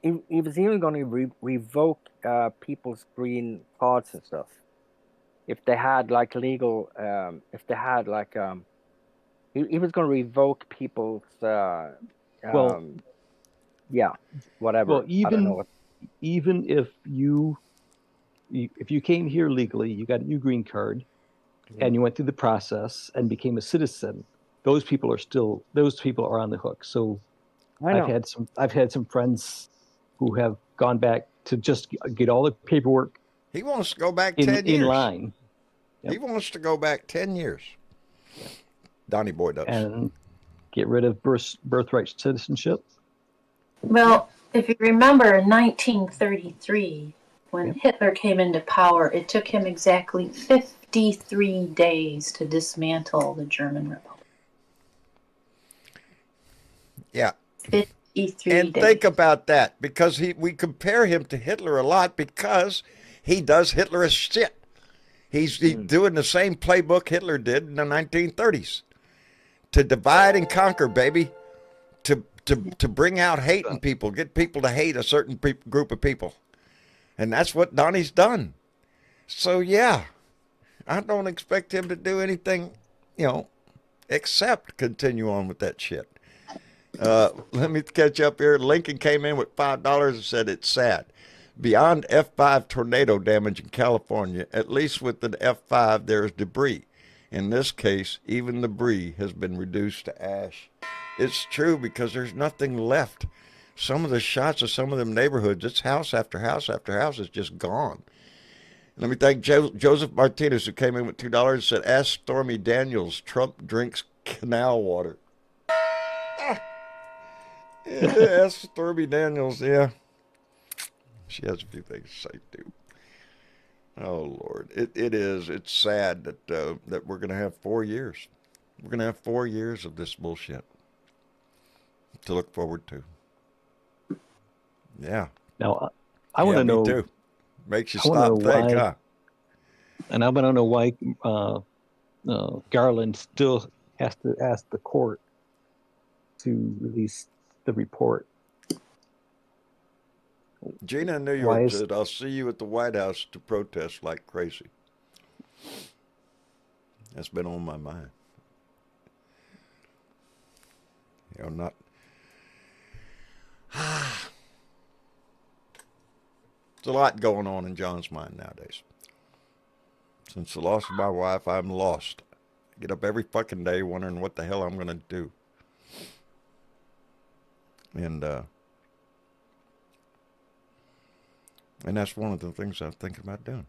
going to revoke people's green cards and stuff if they had like legal he was going to revoke people's whatever. Well, I don't know what. even if you came here legally, you got a new green card, and you went through the process and became a citizen, those people are on the hook. So I've had some friends who have gone back to just get all the paperwork. he wants to go back 10 years. In line. Yep. He wants to go back 10 years. Donnie Boy does. And get rid of birthright citizenship. Well, if you remember in 1933, when Hitler came into power, it took him exactly 53 days to dismantle the German Republic. Yeah. 53 And days. think about that, because we compare him to Hitler a lot because he does Hitlerist shit. He's doing the same playbook Hitler did in the 1930s. To divide and conquer, baby. To bring out hate in people, get people to hate a certain group of people. And that's what Donnie's done. So, yeah, I don't expect him to do anything, except continue on with that shit. Let me catch up here. Lincoln came in with $5 and said it's sad. Beyond F5 tornado damage in California, at least with the F5, there is debris. In this case, even debris has been reduced to ash. It's true because there's nothing left. Some of the shots of some of them neighborhoods, it's house after house after house is just gone. Let me thank Joseph Martinez, who came in with $2 and said, ask Stormy Daniels, Trump drinks canal water. Yeah, ask Stormy Daniels, yeah. She has a few things to say, too. Oh, Lord. It's sad that we're going to have 4 years. We're going to have 4 years of this bullshit to look forward to. Yeah. Now, I want to know. Me too. Makes you stop and think, huh? And I want to know why Garland still has to ask the court to release the report. Gina in New York said, I'll see you at the White House to protest like crazy. That's been on my mind. Not... There's a lot going on in John's mind nowadays. Since the loss of my wife, I'm lost. I get up every fucking day wondering what the hell I'm going to do. And that's one of the things I'm thinking about doing.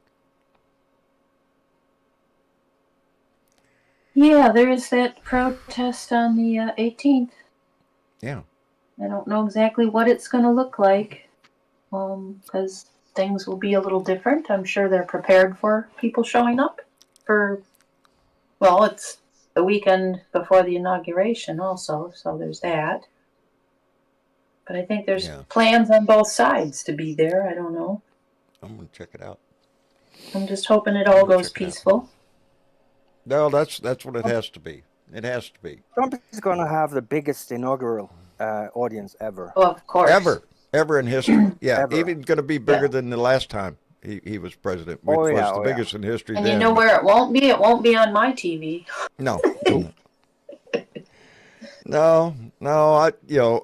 Yeah, there is that protest on the 18th. Yeah. I don't know exactly what it's going to look like, because things will be a little different. I'm sure they're prepared for people showing up. It's the weekend before the inauguration also, so there's that. But I think there's Yeah. plans on both sides to be there. I don't know. I'm gonna check it out. I'm just hoping it all goes Check it out. peaceful. No, that's what it has to be. It has to be. Trump is going to have the biggest inaugural audience ever. Oh, of course. Ever in history. Yeah, Ever. even going to be bigger than the last time he was president, which was the biggest in history. And then. you know where it won't be? It won't be on my TV. No. No.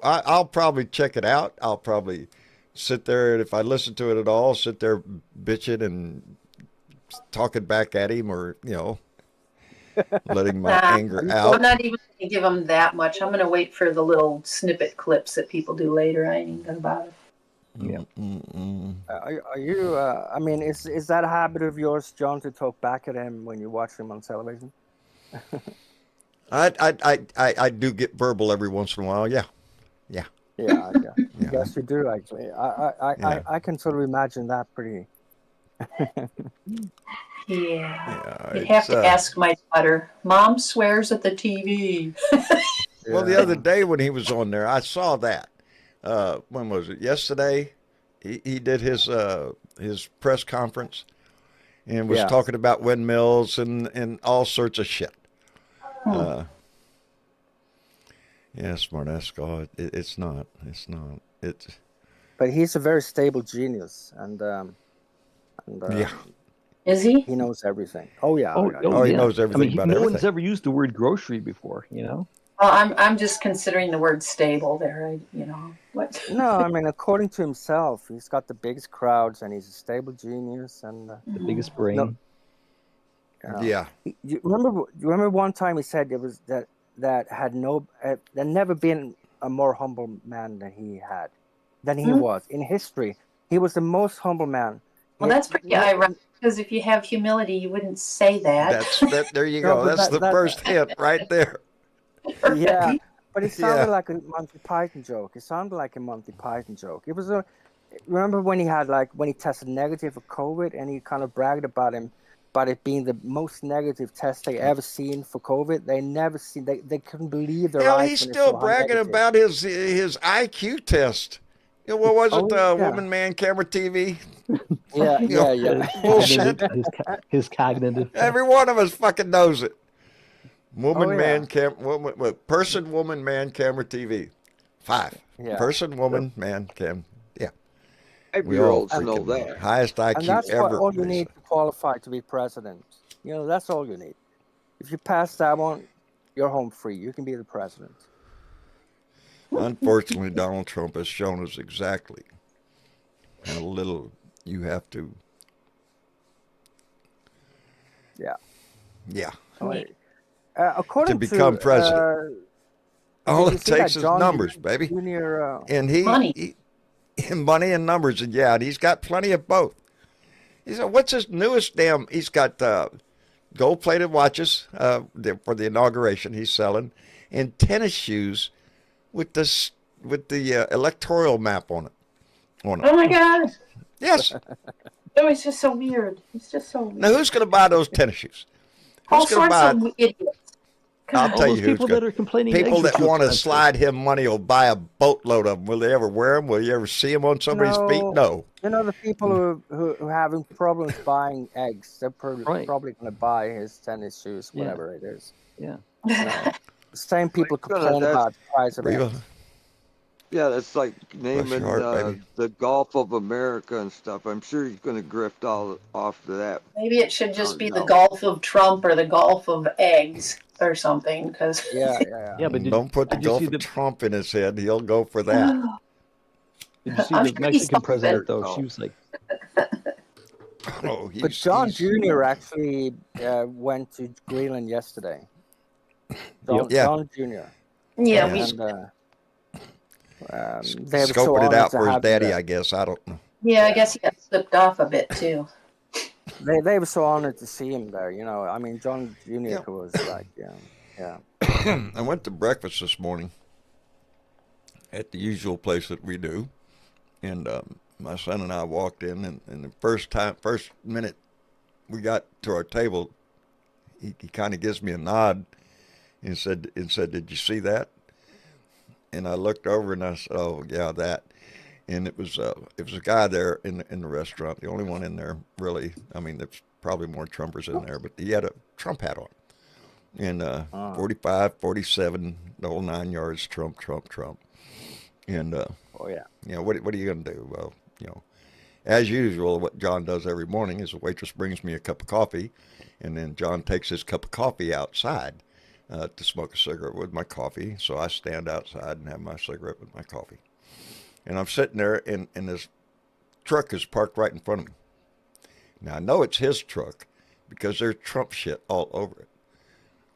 I'll probably check it out. I'll probably sit there, and if I listen to it at all, sit there bitching and talking back at him, or letting my anger I'm out. not even going to give them that much. I'm going to wait for the little snippet clips that people do later. I ain't even going to bother. Yeah. Are you? I mean, is that a habit of yours, John, to talk back at him when you watch him on television? I do get verbal every once in a while. Yeah. Yeah. Yes, you do actually. I can sort of imagine that pretty. Yeah. You'd have to ask my daughter. Mom swears at the TV. Well, the other day when he was on there, I saw that. When was it? Yesterday, he did his press conference and was talking about windmills and all sorts of shit. Smart ass God. It's not. It's. But he's a very stable genius, and yeah. Is he? He knows everything. Oh yeah. He knows everything about no everything. one's ever used the word grocery before, Well, I'm just considering the word stable there. What? No, I mean, according to himself, he's got the biggest crowds, and he's a stable genius, and the biggest brain. Yeah. You remember one time he said it was that had there never been a more humble man than he was in history. He was the most humble man. Well, that's pretty ironic, because if you have humility, you wouldn't say that. There you go. That's the first hint right there. Yeah, but it sounded like a Monty Python joke. It sounded like a Monty Python joke. It was remember when he tested negative for COVID, and he kind of bragged about it being the most negative test they ever seen for COVID. They couldn't believe their eyes. He's still bragging about his IQ test. What was it? Woman, man, camera, TV. Yeah. Bullshit. His cognitive. Every one of us fucking knows it. Woman, man, person, woman, man, camera, TV. 5. Yeah. Person, woman, man, cam. Yeah. 8-year-olds know that. Highest IQ and that's ever. all you need to qualify to be president. That's all you need. If you pass that one, you're home free. You can be the president. Unfortunately, Donald Trump has shown us exactly how little you have to. Yeah. According to become president. All it takes is numbers, baby. Junior, and money and numbers, and he's got plenty of both. He said, "What's his newest damn?" He's got gold-plated watches for the inauguration. He's selling, and tennis shoes with the electoral map on it. Oh my God! Yes. No, it's just so weird. It's just so weird. Now, who's going to buy those tennis shoes? All sorts of idiots. I'll tell you who's people that are complaining. People that want to slide him money will buy a boatload of them. Will they ever wear them? Will you ever see them on somebody's feet? No. The people who are having problems buying eggs, they're probably going to buy his tennis shoes, whatever it is. Yeah. The same people complain about the price of eggs. Yeah, that's like naming the Gulf of America and stuff. I'm sure he's going to grift all off to that. Maybe it should just be the Gulf of Trump or the Gulf of Eggs or something. Cause but don't put the Gulf of Trump in his head. He'll go for that. Did you see the Mexican president, though? She was like... But John Jr. actually went to Greenland yesterday. John Jr. Yeah, they were scoping it out for his daddy, that. I guess. I don't know. Yeah, I guess he got slipped off a bit too. They were so honored to see him there. I mean, John Jr. was like, I went to breakfast this morning at the usual place that we do, and my son and I walked in, and the first minute we got to our table, he kind of gives me a nod, and said, "Did you see that?" And I looked over and I said, "Oh yeah, that." And it was a guy there in the restaurant, the only one in there really. I mean, there's probably more Trumpers in there, but he had a Trump hat on, and 45, 47, the whole 9 yards, Trump, Trump, Trump. And Oh yeah. what are you gonna do? Well, as usual, what John does every morning is the waitress brings me a cup of coffee, and then John takes his cup of coffee outside to smoke a cigarette with my coffee. So I stand outside and have my cigarette with my coffee. And I'm sitting there, and this truck is parked right in front of me. Now, I know it's his truck because there's Trump shit all over it.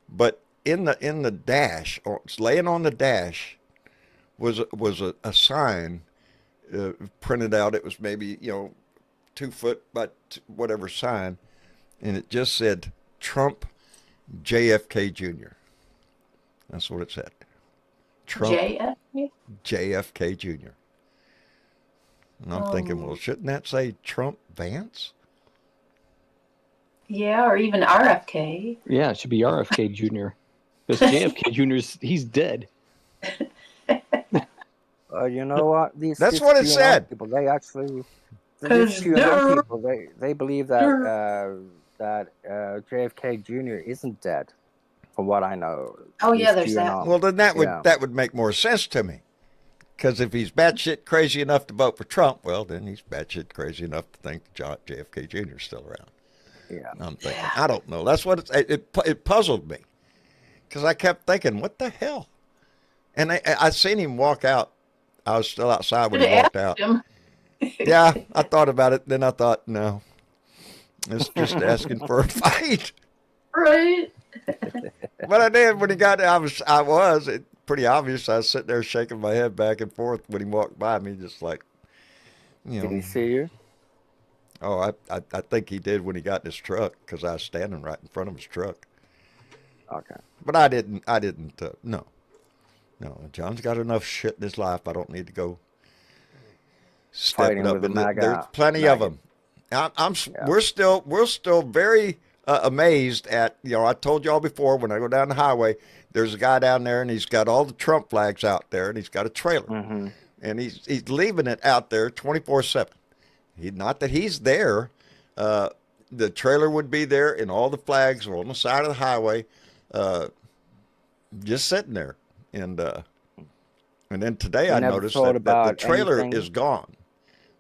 But in the dash, or it's laying on the dash, was a sign printed out. It was maybe 2 foot by whatever sign, and it just said Trump JFK Jr. That's what it said. Trump JFK? JFK Jr. And I'm thinking, well, shouldn't that say Trump Vance? Yeah, or even RFK. Yeah, it should be RFK Jr. Because JFK Jr.'s he's dead. You know what? That's what it QAnon said. People, they actually, Because these QAnon people, they believe that JFK Jr. isn't dead, from what I know. Oh, yeah, These there's that. QAnon. Well, then that Yeah. would make more sense to me. Because if he's batshit crazy enough to vote for Trump, well, then he's batshit crazy enough to think JFK Jr. is still around. Yeah. And I'm thinking, I don't know. That's what it puzzled me. Because I kept thinking, what the hell? And I seen him walk out. I was still outside when he walked out. Him. Yeah, I thought about it. Then I thought, no, it's just asking for a fight. Right. But I did when he got there. It pretty obvious. I was sitting there shaking my head back and forth when he walked by me, just like, Did he see you? Oh, I think he did when he got in his truck because I was standing right in front of his truck. Okay. But I didn't. No. John's got enough shit in his life. I don't need to go stepping Fighting up. with the And MAGA. there's plenty of them. We're still very amazed at. I told y'all before when I go down the highway, there's a guy down there and he's got all the Trump flags out there and he's got a trailer Mm-hmm. and he's leaving it out there 24/7. Not that he's there. The trailer would be there and all the flags are on the side of the highway, just sitting there. And then today I never noticed thought that the about trailer anything? is gone.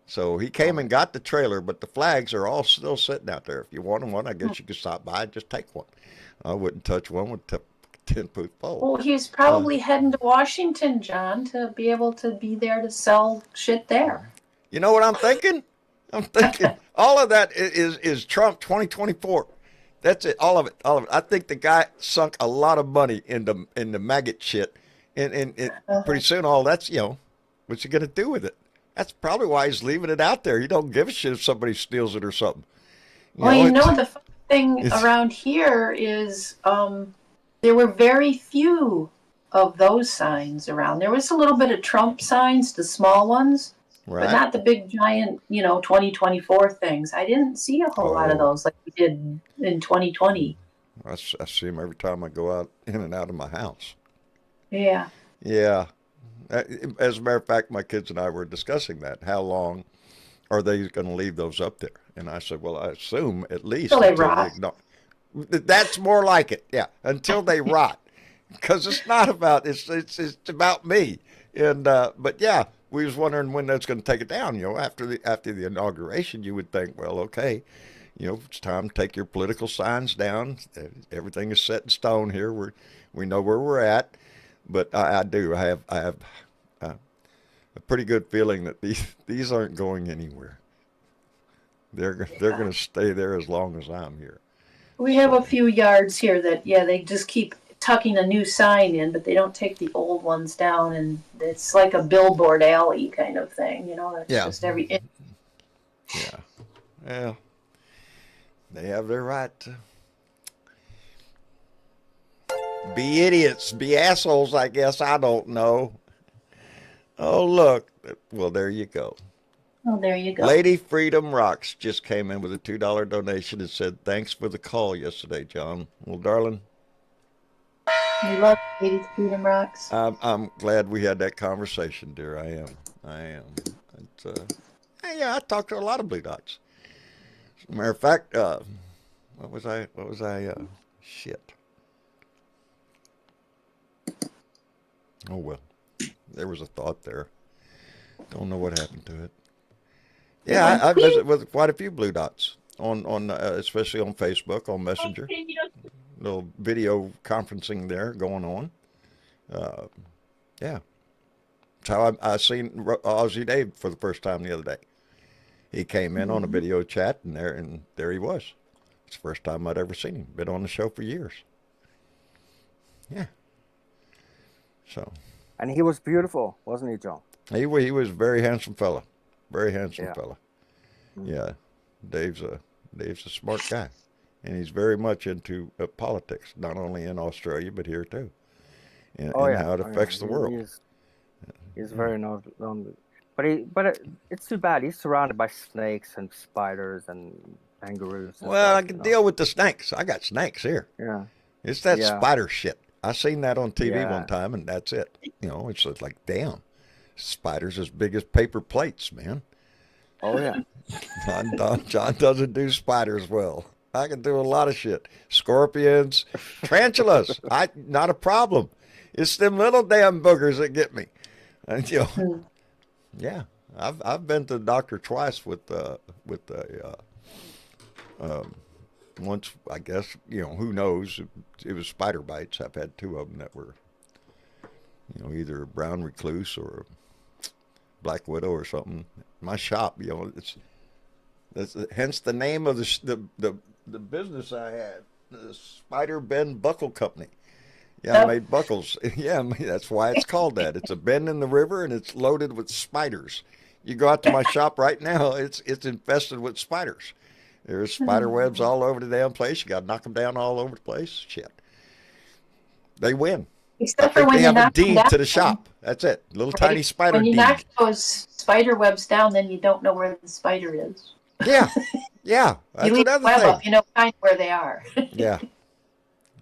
So he came and got the trailer, but the flags are all still sitting out there. If you wanted one, I guess you could stop by and just take one. I wouldn't touch one with a 10-foot pole. Well, he's probably heading to Washington, John, to be able to be there to sell shit there. You know what I'm thinking? I'm thinking all of that is Trump 2024. That's it. All of it. I think the guy sunk a lot of money into maggot shit, and pretty soon all that's what's he gonna do with it? That's probably why he's leaving it out there. He don't give a shit if somebody steals it or something. The fun thing around here is there were very few of those signs around. There was a little bit of Trump signs, the small ones. Right. But not the big giant, 2024 things. I didn't see a whole lot of those like we did in 2020. I see them every time I go out in and out of my house. Yeah. Yeah. As a matter of fact, my kids and I were discussing that. How long are they going to leave those up there? And I said, well, I assume at least Until they until rot. That's more like it. Yeah, until they rot. Because it's not about it's about me. And but yeah, we was wondering when that's going to take it down. After the inauguration, you would think, well, okay, it's time to take your political signs down. Everything is set in stone here. We know where we're at. But I have a pretty good feeling that these aren't going anywhere. They're going to stay there as long as I'm here. We have a few yards here that, they just keep tucking a new sign in, but they don't take the old ones down, and it's like a billboard alley kind of thing, It's just every. Yeah. Well, they have their right to be idiots, be assholes, I guess. I don't know. Oh, look. Well, there you go. Oh, there you go. Lady Freedom Rocks just came in with a $2 donation and said, thanks for the call yesterday, John. Well, darling, We love Ladies Freedom Rocks. I'm glad we had that conversation, dear. I am. I am. It's, yeah, I talked to a lot of Blue Dots. As a matter of fact, what was I? What was I? Shit. Oh well, there was a thought there. Don't know what happened to it. Yeah, I visit with quite a few Blue Dots on especially on Facebook, on Messenger. Little video conferencing there going on. Uh, yeah, that's how I seen Aussie Dave for the first time the other day. He came in on a video chat, and there he was. It's the first time I'd ever seen him. Been on the show for years. Yeah. So. And he was beautiful, wasn't he, John? He was a very handsome fella. Very handsome Yeah. fella. Yeah. Dave's a smart guy. And he's very much into politics, not only in Australia, but here too. And how it affects the world. He's very known. But it's too bad. He's surrounded by snakes and spiders and kangaroos. And Well, stuff, I can deal with the snakes. I got snakes here. Yeah. It's that Yeah. spider shit. I seen that on TV Yeah. one time, and that's it. It's just like, damn, spiders as big as paper plates, man. Oh yeah. John doesn't do spiders well. I can do a lot of shit. Scorpions, tarantulas, not a problem. It's them little damn boogers that get me. And, yeah, I've been to the doctor twice with once, I guess, who knows? It was spider bites. I've had two of them that were, either a brown recluse or a black widow or something. My shop, that's hence the name of the business I had, the Spider Bend Buckle Company. Yeah, I made buckles. Yeah, that's why it's called that. It's a bend in the river, and it's loaded with spiders. You go out to my shop right now, it's infested with spiders. There's spider webs all over the damn place. You got to knock them down all over the place. Shit. They win. Except I for think when they you have a knock them deed down. to the shop. That's it. Little tiny spider When you deed. knock those spider webs down, then you don't know where the spider is. Yeah. Yeah. That's You leave the another web thing. up, you know kind of where they are. Yeah.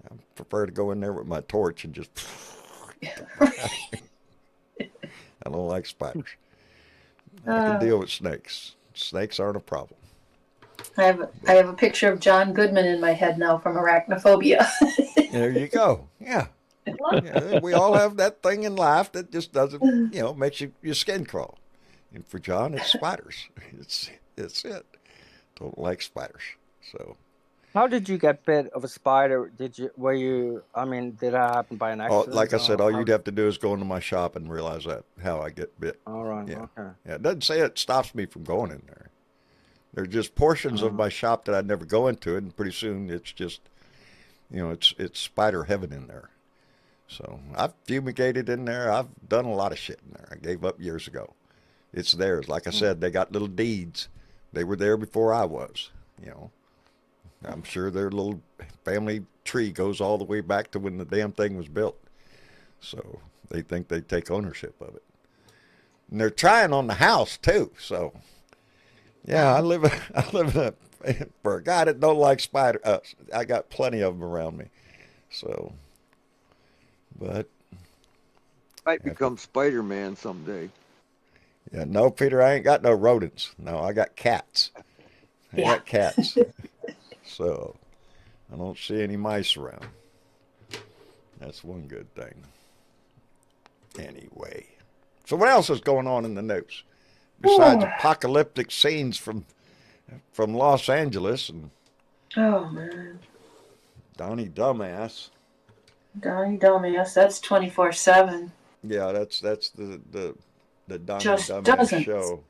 I prefer to go in there with my torch and just. I don't like spiders. I can deal with snakes. Snakes aren't a problem. I have a picture of John Goodman in my head now from Arachnophobia. There you go. Yeah. Yeah. We all have that thing in life that just doesn't, makes your skin crawl. And for John, it's spiders. It's it. Don't like spiders. So. How did you get bit of a spider? Did that happen by an accident? Like I said, all how you'd have to do is go into my shop and realize how I get bit. All right. Yeah. Okay. Yeah. It doesn't say it stops me from going in there. There's just portions of my shop that I never go into, and pretty soon it's just, it's spider heaven in there. So I've fumigated in there. I've done a lot of shit in there. I gave up years ago. It's theirs. Like I said, they got little deeds. They were there before I was. I'm sure their little family tree goes all the way back to when the damn thing was built. So they think they take ownership of it. And they're trying on the house too. So yeah, I live in for a guy that don't like spiders. I got plenty of them around me. So, but Might become Spider-Man someday. yeah, no, Peter, I ain't got no rodents. No, I got cats. I got cats. So I don't see any mice around. That's one good thing. Anyway, so what else is going on in the news besides apocalyptic scenes from Los Angeles and Oh man, Donnie Dumbass? Donnie Dumbass. That's 24/7. Yeah, that's the Donnie Just Dumbass doesn't show.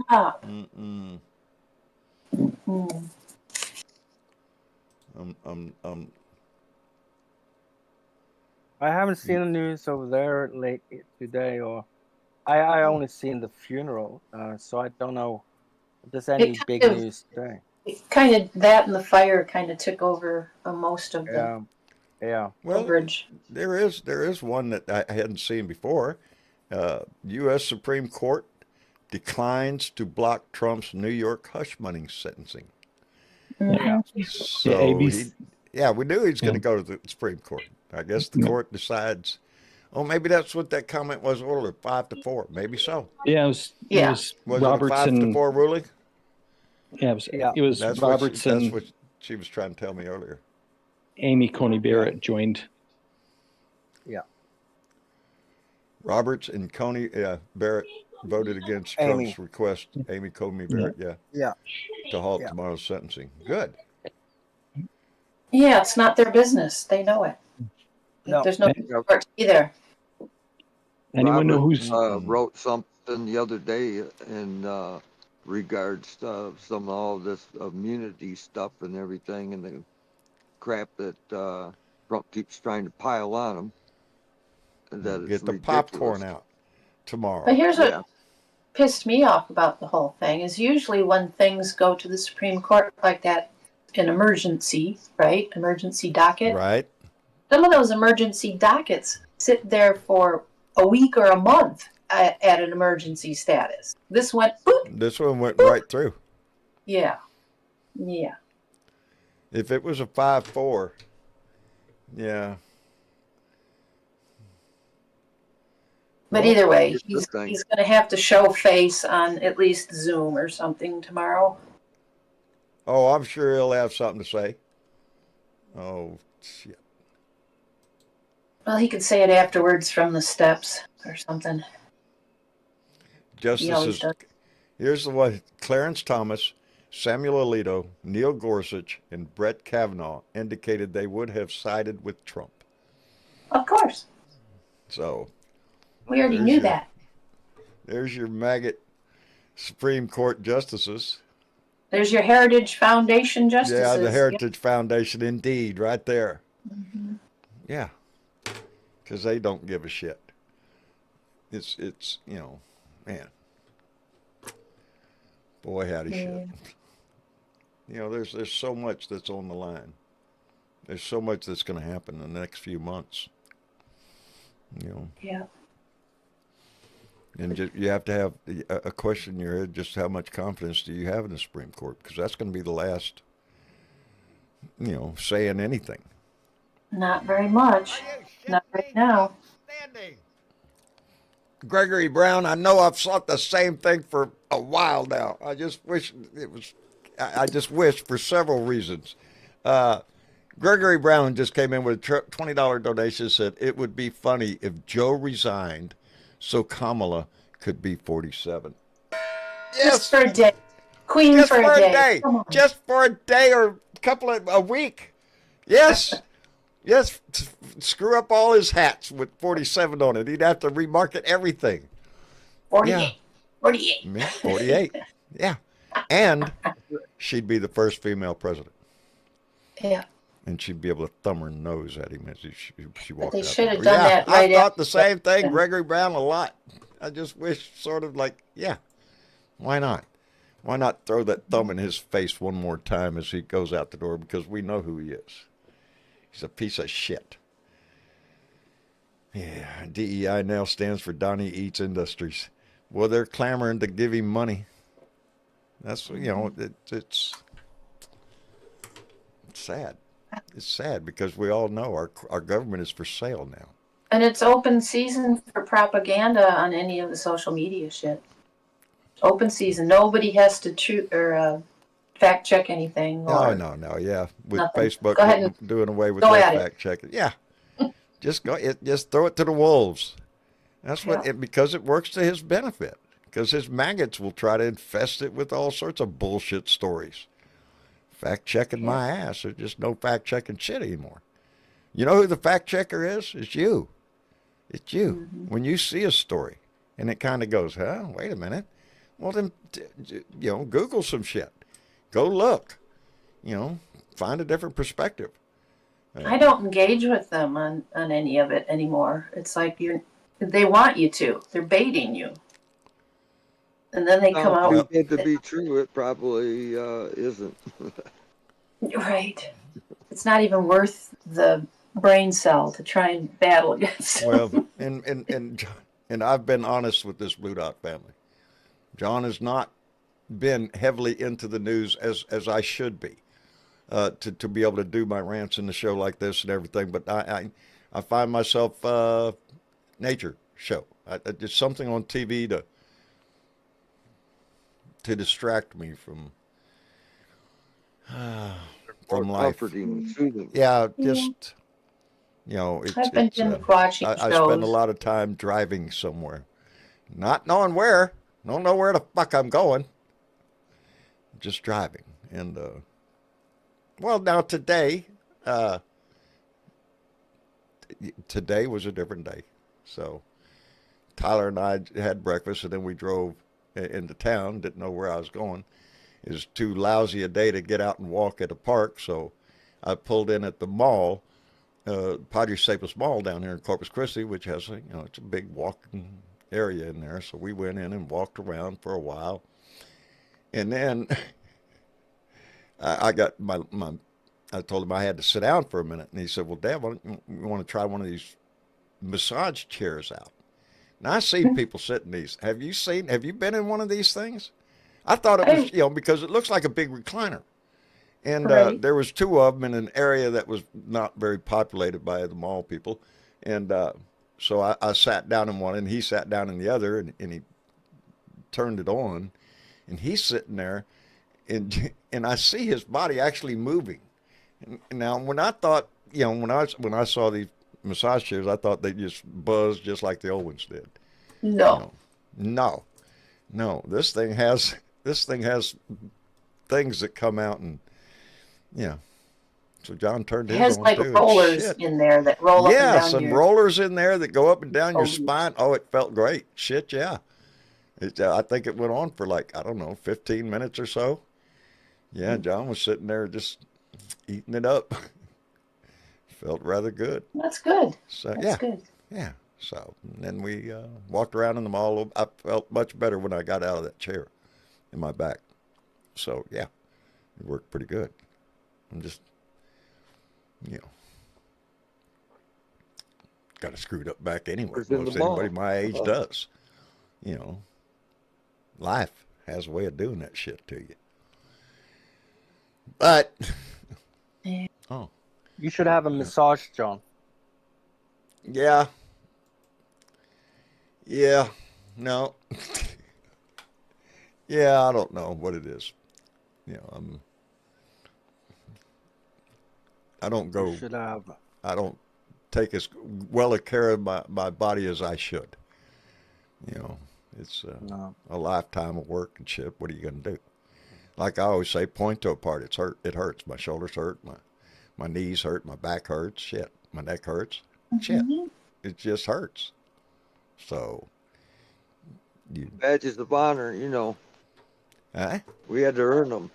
Stop. Mm-mm. Mm. I haven't seen the news over there late today, or I only seen the funeral, so I don't know if there's any big news today. Kind of that and the fire kind of took over most of the Yeah. Well, coverage. there is one that I hadn't seen before. U.S. Supreme Court declines to block Trump's New York hush money sentencing. Mhm. So ABC. we knew he was going to go to the Supreme Court. I guess the court decides. Oh, maybe that's what that comment was earlier, 5-4. Maybe so. Yeah, it was. Yeah. It was Was it a Robertson. 5-4 ruling? Yeah, it was. Yeah. It was That's Robertson. what she was trying to tell me earlier. Amy Coney Barrett joined. Yeah. Roberts and Coney Barrett voted against Amy. Trump's request. Amy Coney Barrett, Yeah. to halt Yeah. tomorrow's sentencing. Good. Yeah, it's not their business. They know it. No. There's no support either. Anyone know Robert, who's? wrote something the other day in regards to some of all this immunity stuff and everything and the crap that Trump keeps trying to pile on him. That Get it's the ridiculous. popcorn out tomorrow. But here's what Yeah. pissed me off about the whole thing is usually when things go to the Supreme Court like that, an emergency, right? Emergency docket. Right? Some of those emergency dockets sit there for a week or a month at an emergency status. This went, boop, This one went right through. yeah. Yeah. If it was a 5-4, yeah. But Well, either way, here's the he's thing. going to have to show face on at least Zoom or something tomorrow. Oh, I'm sure he'll have something to say. Oh, shit. Well, he could say it afterwards from the steps or something. He always Justices, does. here's the one. Clarence Thomas, Samuel Alito, Neil Gorsuch, and Brett Kavanaugh indicated they would have sided with Trump. Of course. So We already There's knew your- that. there's your maggot Supreme Court justices. There's your Heritage Foundation justices. Yeah, the Heritage Foundation, indeed, right there. Mhm. Yeah, because they don't give a shit. It's man. Boy, howdy shit. There's so much that's on the line. There's so much that's going to happen in the next few months. Yeah. And you have to have a question in your head: just how much confidence do you have in the Supreme Court? Because that's going to be the last, saying anything. Not very much. Not right now. Gregory Brown, I know I've thought the same thing for a while now. I just wish it was. I just wish for several reasons. Gregory Brown just came in with a $20 donation. Said it would be funny if Joe resigned, so Kamala could be 47. Just for a day. Queen Just for a day. Come on. Just for a day or a week. Yes. Yes. Screw up all his hats with 47 on it. He'd have to remarket everything. 48. Yeah. 48. Yeah, 48. Yeah. And she'd be the first female president. Yeah. And she'd be able to thumb her nose at him as she walked they out. should the have door. done that right I thought after the same thing. that. Gregory Brown a lot. I just wish sort of like, yeah, why not? Why not throw that thumb in his face one more time as he goes out the door? Because we know who he is. He's a piece of shit. Yeah, DEI now stands for Donnie Eats Industries. Well, they're clamoring to give him money. That's, it's sad. It's sad because we all know our government is for sale now. And it's open season for propaganda on any of the social media shit. Open season. Nobody has to fact check anything. Or No, yeah. With nothing. Facebook Go ahead and doing away with go their at it. fact checking. Yeah. Just throw it to the wolves. That's because it works to his benefit. Because his maggots will try to infest it with all sorts of bullshit stories. Fact checking my ass. There's just no fact checking shit anymore. You know who the fact checker is? It's you. It's you. Mm-hmm. When you see a story and it kind of goes, wait a minute. Well, then, Google some shit. Go look. Find a different perspective. I don't engage with them on any of it anymore. It's like they want you to. They're baiting you. And then they come out. Too good to be true. It probably isn't. Right. It's not even worth the brain cell to try and battle against. Well, and I've been honest with this Blue Dot family. John has not been heavily into the news as I should be, to be able to do my rants in the show like this and everything. But I find myself nature show. It's something on TV to distract me from More life. comforting, soothing. Yeah, just I've been watching I spend a shows. lot of time driving somewhere, not knowing where, don't know where the fuck I'm going, just driving. And well, now today was a different day. So Tyler and I had breakfast, and then we drove into town. Didn't know where I was going. It was too lousy a day to get out and walk at a park, so I pulled in at the mall, Padre Staples Mall down here in Corpus Christi, which has it's a big walking area in there. So we went in and walked around for a while, and then I got my I told him I had to sit down for a minute, and he said, "Well, Dad, why don't you want to try one of these massage chairs out?" Now I see people sit in these. Have you been in one of these things? I thought it was, because it looks like a big recliner. And Right. there was two of them in an area that was not very populated by the mall people. And so I sat down in one, and he sat down in the other, and he turned it on, and he's sitting there, and I see his body actually moving. And now, when I thought, when I saw these massage chairs, I thought they just buzzed just like the old ones did. No. No. This thing has things that come out, and So John turned It his has on like too. rollers Shit. in there that roll up and Yeah, down some your. rollers in there that go up and down your Oh. spine. Oh, it felt great. Shit, yeah. I think it went on for like, I don't know, 15 minutes or so. Yeah, John was sitting there just eating it up. Felt rather good. That's good. So That's good. yeah. So and then we walked around in the mall. I felt much better when I got out of that chair in my back. So yeah, it worked pretty good. I'm just, got a screwed up back anyway. It's in Most the mall. anybody my age does. Life has a way of doing that shit to you. But oh You should have a massage, John. yeah, no, yeah, I don't know what it is. I don't go. You should have. I don't take as well a care of my body as I should. It's No. a lifetime of work and shit. What are you going to do? Like I always say, point to a part. It hurts. My shoulders hurt. My knees hurt. My back hurts. Shit. My neck hurts. Shit. It just hurts. So, Badges of honor, we had to earn them.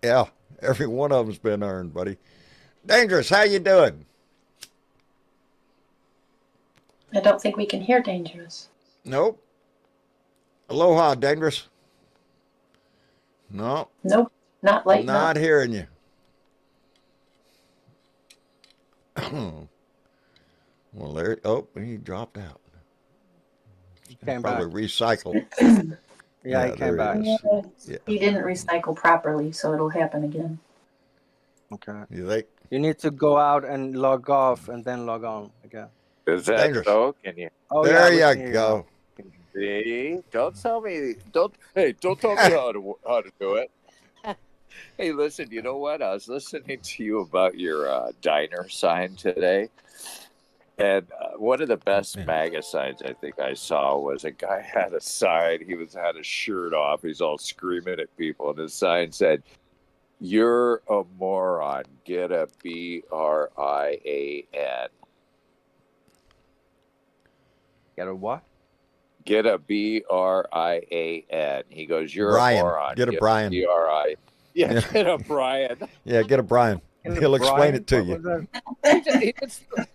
yeah, every one of them's been earned, buddy. Dangerous, how you doing? I don't think we can hear Dangerous. Nope. Aloha, Dangerous. No, Nope. Not lighting not up. hearing you. Well, there. Oh, he dropped out. He came back. Probably recycled. Yeah, he there came back. is. Yeah. He didn't recycle properly, so it'll happen again. Okay. You think? You need to go out and log off and then log on again. Is that Dangerous. so? Can you Oh, There yeah, we can you hear go. see? Don't tell me. Don't tell me how to do it. Hey, listen. You know what? I was listening to you about your diner sign today, and one of the best MAGA signs I think I saw was a guy had a sign. He had his shirt off. He's all screaming at people, and his sign said, "You're a moron. Get a BRIAN." Get a what? Get a BRIAN. He goes, "You're Brian. a moron. Get a Brian. BRI. Yeah, Yeah. get a Brian." Yeah, get a Brian. He'll explain it to you.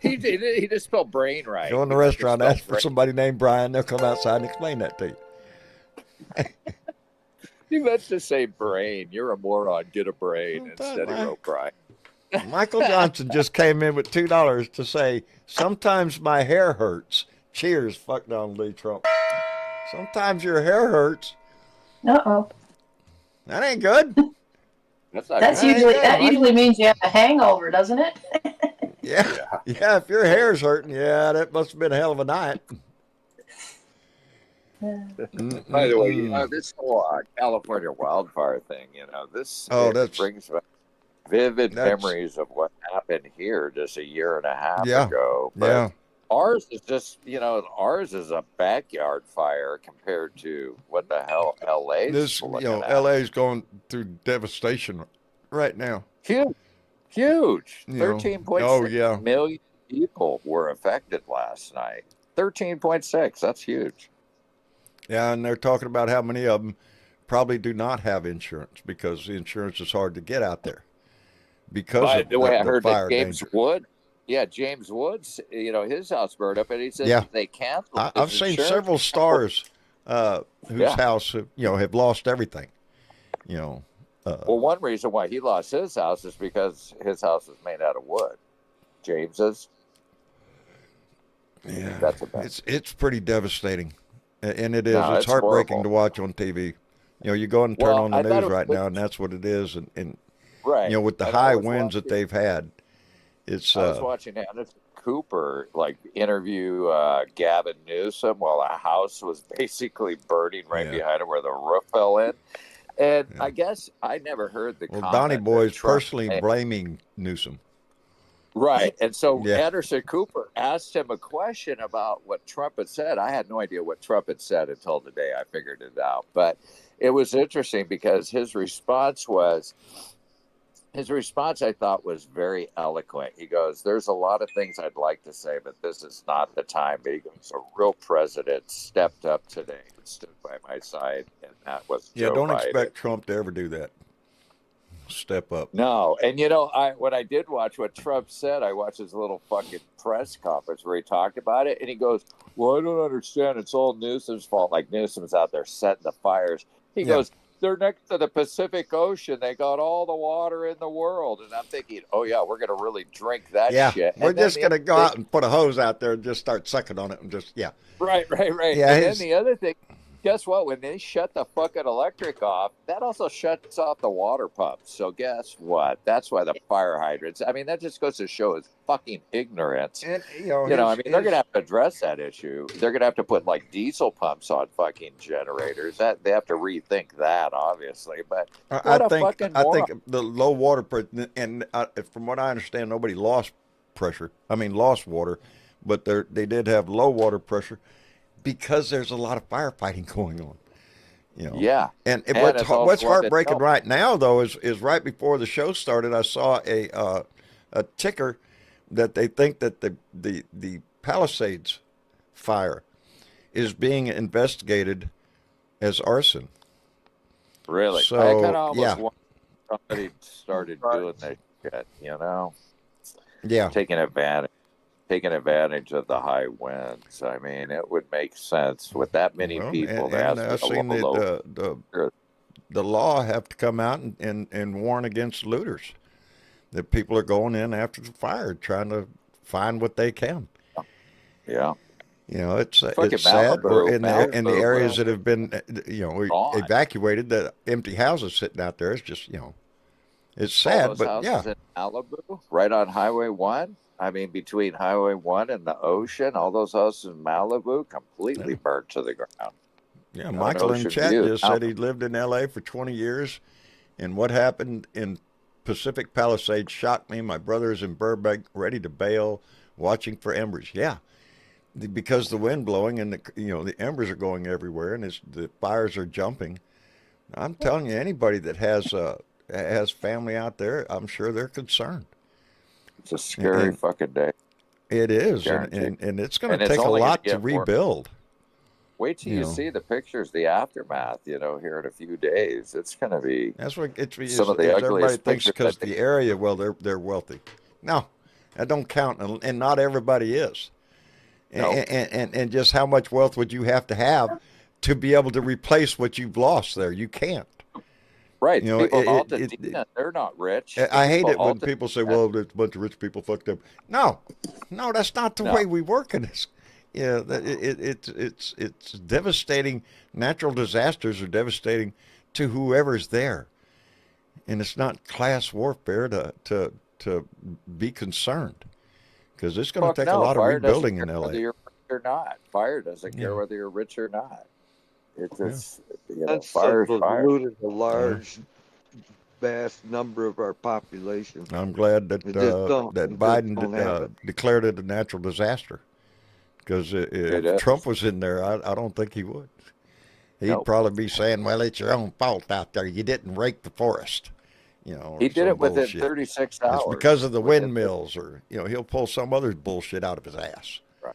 He just spelled brain right. Go in the He just restaurant, spelled ask for brain. somebody named Brian. They'll come outside and explain that to you. He meant to say brain. You're a moron. Get a brain. Well Instead done, he wrote Brian. Michael Johnson just came in with $2 to say, "Sometimes my hair hurts." Cheers, fuck Donald Lee Trump. Sometimes your hair hurts. Uh-oh. That ain't good. That's not That's good. usually yeah, that Mike. usually means you have a hangover, doesn't it? Yeah. Yeah. If your hair's hurting, yeah, that must have been a hell of a night. By the way, Mm-mm-mm. this whole California wildfire thing, this Oh, it brings back vivid that's, memories of what happened here just a year and a half yeah. ago. But Yeah. ours is just, ours is a backyard fire compared to what the hell LA's This, looking at. LA's going through devastation right now. Huge, huge. Oh, 13.6 yeah. million people were affected last night. 13.6, that's huge. Yeah. And they're talking about how many of them probably do not have insurance because the insurance is hard to get out there because By of the way, I the heard that fire James danger. Wood, James Woods, his house burned up, and he said Yeah. they canceled I've his seen insurance. several stars whose Yeah. house, have lost everything. Well, one reason why he lost his house is because his house is made out of wood. James's. Yeah, That's a bad. it's pretty devastating, and it is. No, It's it's heartbreaking horrible. to watch on TV. You go and turn Well, on the I thought news it right was now, and that's what it is. And right. with the And I high was winds that watching. they've had, it's I was watching Anderson Cooper interview Gavin Newsom while a house was basically burning right Yeah. behind him where the roof fell in. And Yeah. I guess I never heard the well, comment Donnie that Boy's Trump personally made. blaming Newsom. Right. And so Yeah. Anderson Cooper asked him a question about what Trump had said. I had no idea what Trump had said until today. I figured it out. But it was interesting because his response, I thought, was very eloquent. He goes, "There's a lot of things I'd like to say, but this is not the time." But he goes, "A real president stepped up today and stood by my side, and that was Yeah, Joe don't Biden." expect Trump to ever do that. Step up. No, and when I did watch what Trump said, I watched his little fucking press conference where he talked about it, and he goes, "Well, I don't understand. It's all Newsom's fault. Like Newsom's out there setting the fires." He Yeah. goes, "They're next to the Pacific Ocean. They got all the water in the world." And I'm thinking, "Oh yeah, we're gonna really drink that Yeah, shit." we're And then just the gonna other go thing- out and put a hose out there and just start sucking on it and just Right. Yeah, And then the other thing, guess what? When they shut the fucking electric off, that also shuts off the water pumps. So guess what? That's why the fire hydrants. I mean, that just goes to show his fucking ignorance. And I mean, they're gonna have to address that issue. They're gonna have to put like diesel pumps on fucking generators. That they have to rethink that, obviously. But I what a think fucking I moron. think the low water and from what I understand, nobody lost pressure. I mean, lost water, but they did have low water pressure because there's a lot of firefighting going on. Yeah. And And what's it's also what's a bit heartbreaking help. right now though is right before the show started, I saw a ticker that they think that the Palisades fire is being investigated as arson. Really. So, I kind of almost yeah. want somebody started doing that shit, Yeah. taking advantage of the high winds. I mean, it would make sense with that many Well, people. and There has I've to be a seen low. the law have to come out and warn against looters. That people are going in after the fire trying to find what they can. Yeah. It's Fucking sad. Or in the Malibu, areas that have been gone. evacuated, the empty houses sitting out there. It's just it's All sad, those but houses in Malibu, right on Highway 1. I mean, between Highway 1 and the ocean, all those houses in Malibu completely burnt to the ground. yeah. on Michael in Ocean chat View. just said he lived in L.A. for 20 years, and what happened in Pacific Palisades shocked me. My brother is in Burbank, ready to bail, watching for embers. Yeah, because the wind blowing and the embers are going everywhere, and the fires are jumping. I'm telling you, anybody that has family out there, I'm sure they're concerned. It's a scary And fucking day. it is, Guaranteed. and it's going And to it's take a only gonna lot to get worse. rebuild. Wait till you see the pictures, the aftermath, here in a few days. It's going to be That's what it's some of the everybody ugliest thinks pictures. because the area, well, they're wealthy. No, that don't count, and not everybody is. No. And just how much wealth would you have to be able to replace what you've lost there? You can't. Right. You know, People in it- Altadena, they're not rich. I hate it when Altadena- people say, "Well, there's a bunch of rich people fucked up." No, that's not the No. way we work in this. Yeah, it's devastating. Natural disasters are devastating to whoever's there, and it's not class warfare to be concerned. because it's going Fuck to take a no, lot of fire doesn't rebuilding in care LA. whether you're rich or not. Fire doesn't care Yeah. whether you're rich or not. It's just, That's fire is such fire. polluted a large, vast number of our population. I'm glad that It just don't- that it just Biden don't have it. declared it a natural disaster. Because It if is. Trump was in there, I don't think he would. He'd Nope. probably be saying, "Well, it's your own fault out there. You didn't rake the forest." You know, He or did some it within bullshit. 36 hours. It's because of the Within windmills, or he'll pull some other bullshit out of his ass. Right.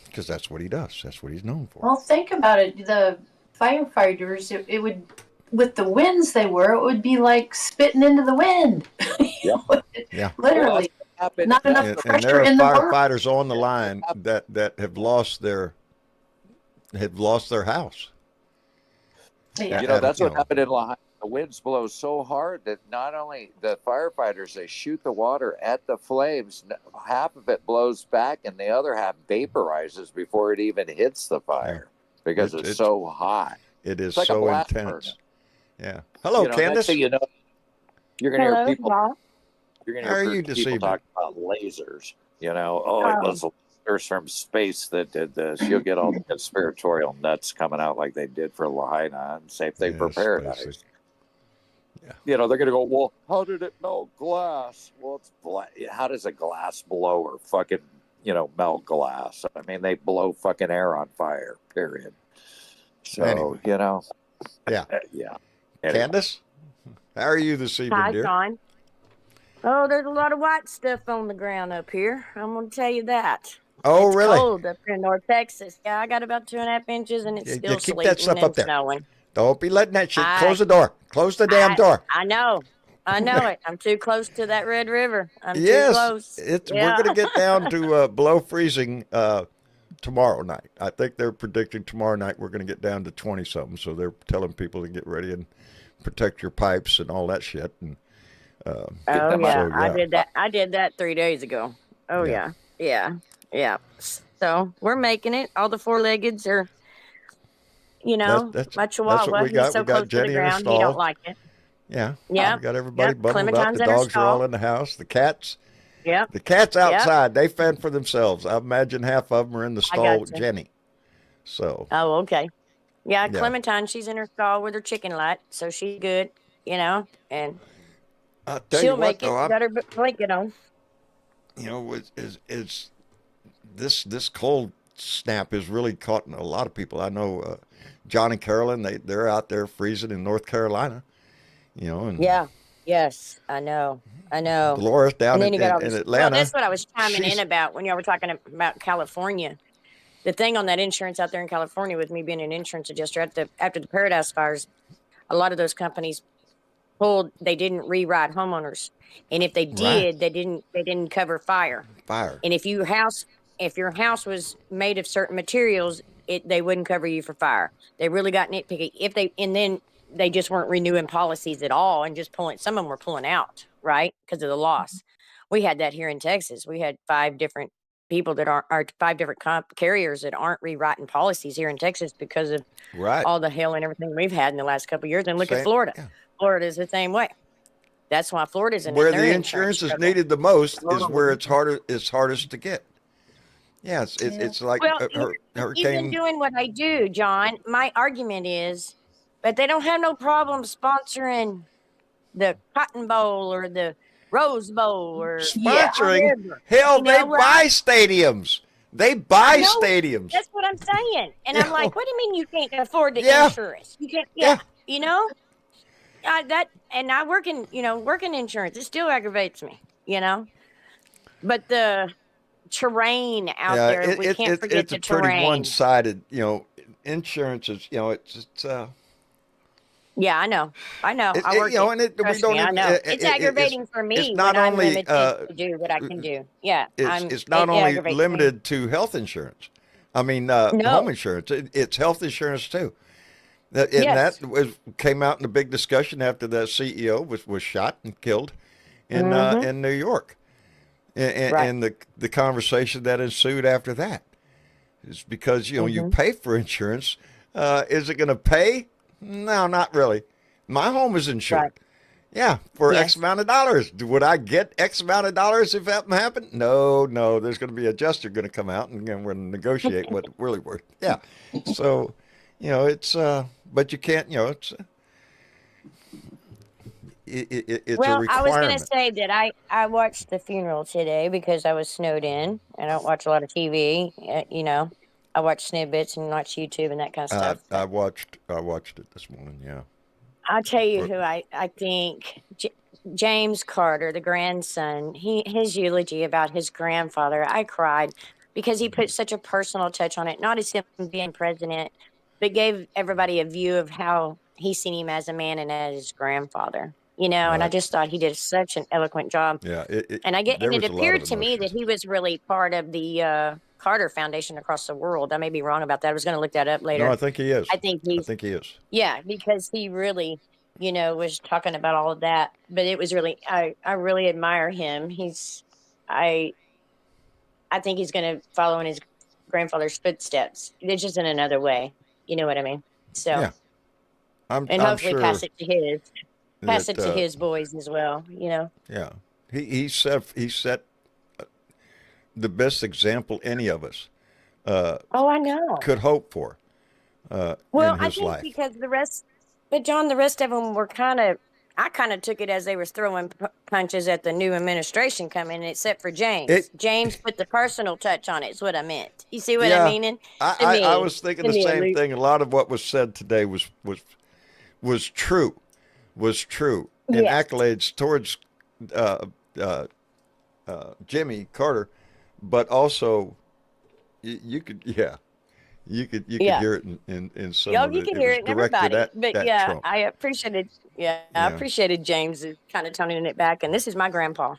Because that's what he does. That's what he's known for. Well, think about it. The firefighters, it would, with the winds they were, it would be like spitting into the wind. Yep. Yeah. Literally. happened. Not enough And pressure there are in the work. firefighters on the line that have lost their house. Yeah. That's what know. happened in Lahaina. The winds blow so hard that not only the firefighters, they shoot the water at the flames. Half of it blows back and the other half vaporizes before it even hits the fire because it's so hot. It is It's like a so blast intense. Yeah. Hello, next Candace. thing you know, you're going to hear people. Bob. You're going How are to you hear this people evening? talk about lasers. It was lasers from space that did this. You'll get all the conspiratorial nuts coming out like they did for Lahaina and Safe Thing for Yes, Paradise. basic. Yeah. They're going to go, well, how did it melt glass? Well, how does a glass blower fucking, melt glass? I mean, they blow fucking air on fire, period. So, Anyway. Yeah. Yeah. Anyway. Candace, how are you this evening, Hi, dear? John. Oh, there's a lot of white stuff on the ground up here. I'm going to tell you that. Oh, It's really? cold up here in North Texas. Yeah, I got about 2.5 inches, and it's Yeah, still keep sleeting that stuff and up there. snowing. Don't be letting that shit. I- Close the door. Close the damn door. I know it. I'm too close to that Red River. I'm too Yes, close. we're going to get down to below freezing tomorrow night. I think they're predicting tomorrow night we're going to get down to 20 something. So they're telling people to get ready and protect your pipes and all that shit. And Oh them yeah, so, yeah. I did that 3 days ago. Oh Yeah. yeah. So we're making it. All the four-leggeds are, That's my what Chihuahua. we got. He's so We got close to Jenny the in her ground. He stall. don't like it. Yeah. Yeah. We got everybody Yep. bundled up. Clementine's The in her dogs are all stall. in the house. The cats. Yep. The cats outside. They fend for themselves. I imagine half of them are in the I stall with gotcha. Jenny. So Oh, okay. Yeah, Yeah. Clementine, she's in her stall with her chicken light, so she's good, and I'll tell she'll you what, make it. though, Got her blanket on. is this cold snap has really caught a lot of people. I know John and Carolyn, they're out there freezing in North Carolina, and Yeah. Yes, I know. Dolores down And then in, you got all in this. Atlanta. Well, that's what I was chiming she's- in about when y'all were talking about California. The thing on that insurance out there in California, with me being an insurance adjuster after the Paradise fires, a lot of those companies they didn't rewrite homeowners, and if they did, they didn't cover fire. And if your house was made of certain materials, they wouldn't cover you for fire. They really got nitpicky. Then they just weren't renewing policies at all, and just some of them were pulling out, right, because of the loss. We had that here in Texas. We had 5 different people that are 5 different carriers that aren't rewriting policies here in Texas because of all the hail and everything we've had in the last couple of years. And look at Florida. Yeah. Florida is the same way. That's why Florida's in Where their the insurance is needed the most is where it's hardest to get. Yeah, it's like Well, hurricane. even doing what I do, John, my argument is, but they don't have no problem sponsoring the Cotton Bowl or the Rose Bowl or Sponsoring? whatever. Hell, You they know, buy stadiums. They buy I know. stadiums. That's what I'm saying. And Yeah. I'm like, what do you mean you can't afford the Yeah. insurance? You can't, Yeah. you know? I work in insurance. It still aggravates me, But the terrain out there, we can't forget it's the a pretty terrain. one-sided. Insurance is, Yeah, I know. I work and we Trust don't me, I even- know. It's aggravating for me it's not when I'm only, limited to do what I can do. Yeah, it's not it only aggravates me. limited to health insurance. I mean, home insurance. It's health insurance too. Yes. That came out in a big discussion after the CEO was shot and killed in in New York, and the conversation that ensued after that is because you pay for insurance. Is it going to pay? No, not really. My home is insured. Yeah, for Yes. X amount of dollars. Would I get X amount of dollars if that happened? No, no. There's going to be a adjuster going to come out and we're going to negotiate what it's really worth. Yeah. So, it's but you can't. It's a Well, I was going to requirement. say that I watched the funeral today because I was snowed in. I don't watch a lot of TV. I watch snippets and watch YouTube and that kind of I stuff. I But watched it this morning. Yeah. I'll tell you But- who I think James Carter, the grandson, his eulogy about his grandfather. I cried because he put such a personal touch on it, not as him being president, but gave everybody a view of how he seen him as a man and as his grandfather. And I Right. just thought he did such an eloquent job. Yeah. And There it was a lot appeared of to me that emotion. he was really part of the Carter Foundation across the world. I may be wrong about that. I was going to look that up No, later. I think he is. I think I he's think he is. yeah, because he really, was talking about all of that. But it was really, I really admire him. I, I think he's going to follow in his grandfather's footsteps. It's just in another way. You know what I mean? So, Yeah. and I'm hopefully sure pass it that to his boys as well. yeah. He set the best example any of us Oh, I know. could hope for Well, in I his think life. because but John, the rest of them were I kind of took it as they was throwing punches at the new administration coming, except for James. It- James put the personal touch on it. Is what I meant. You see what Yeah, I mean? To I me, was thinking to the me, at same least. thing. A lot of what was said today was true, and Yeah. accolades towards uh, uh, Jimmy Carter, but also you could Yeah. hear it in some Yo, of you it. can It hear was it in directed everybody. at But yeah, Trump. I appreciated. Yeah, I Yeah. appreciated James kind of toning it back. And this is my grandpa.